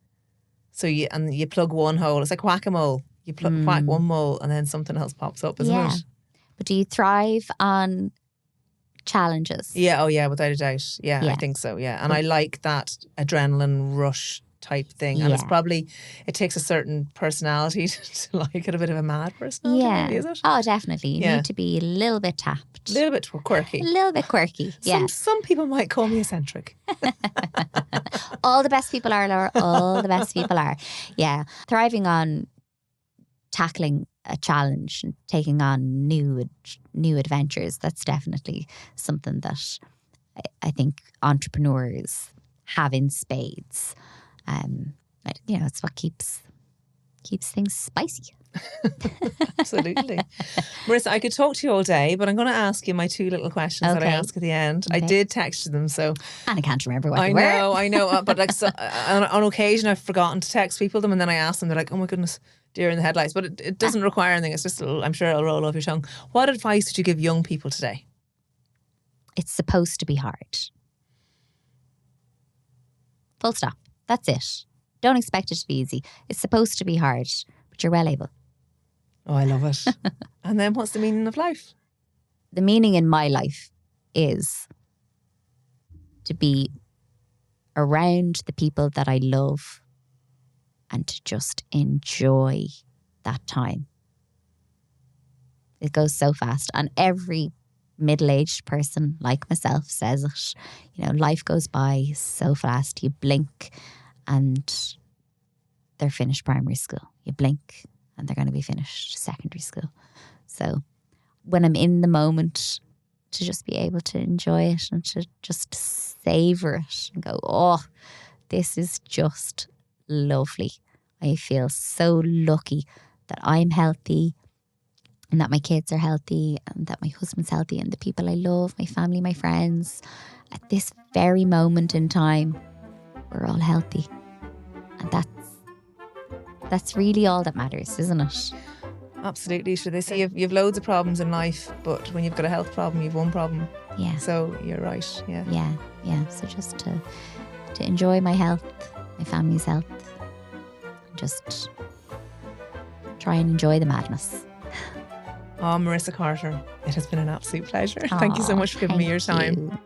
So you plug one hole. It's like whack-a-mole. You whack one mole and then something else pops up, isn't it? But do you thrive on challenges? Yeah, oh yeah, without a doubt. Yeah, I think so, yeah. And I like that adrenaline rush type thing. And it takes a certain personality to like it, a bit of a mad personality, maybe, is it? Oh, definitely. You need to be a little bit tapped. A little bit quirky. A little bit quirky, yeah. Some people might call me eccentric. All the best people are, Laura. All the best people are. Yeah. Thriving on tackling a challenge and taking on new adventures. That's definitely something that I think entrepreneurs have in spades. It's what keeps things spicy. Absolutely. Marissa, I could talk to you all day, but I'm going to ask you my two little questions that I ask at the end. Okay. I did text you them, so and I can't remember what they were. I know, but on occasion I've forgotten to text people them, and then I ask them, they're like, oh my goodness, deer in the headlights. But it doesn't require anything. It's just I'm sure it'll roll off your tongue. What advice would you give young people today? It's supposed to be hard. Full stop. That's it. Don't expect it to be easy. It's supposed to be hard, but you're well able. Oh, I love it. And then what's the meaning of life? The meaning in my life is to be around the people that I love and to just enjoy that time. It goes so fast. And every middle-aged person like myself says it. Life goes by so fast. You blink and they're finished primary school. You blink and they're going to be finished secondary school. So when I'm in the moment, to just be able to enjoy it and to just savor it and go, oh, this is just lovely. I feel so lucky that I'm healthy and that my kids are healthy and that my husband's healthy and the people I love, my family, my friends, at this very moment in time, we're all healthy. And that's really all that matters, isn't it? Absolutely. So they say you've loads of problems in life, but when you've got a health problem, you've one problem. Yeah. So you're right. Yeah. Yeah. So just to enjoy my health, my family's health, and just try and enjoy the madness. Oh, Marissa Carter, it has been an absolute pleasure. Thank you so much for giving me your time. You.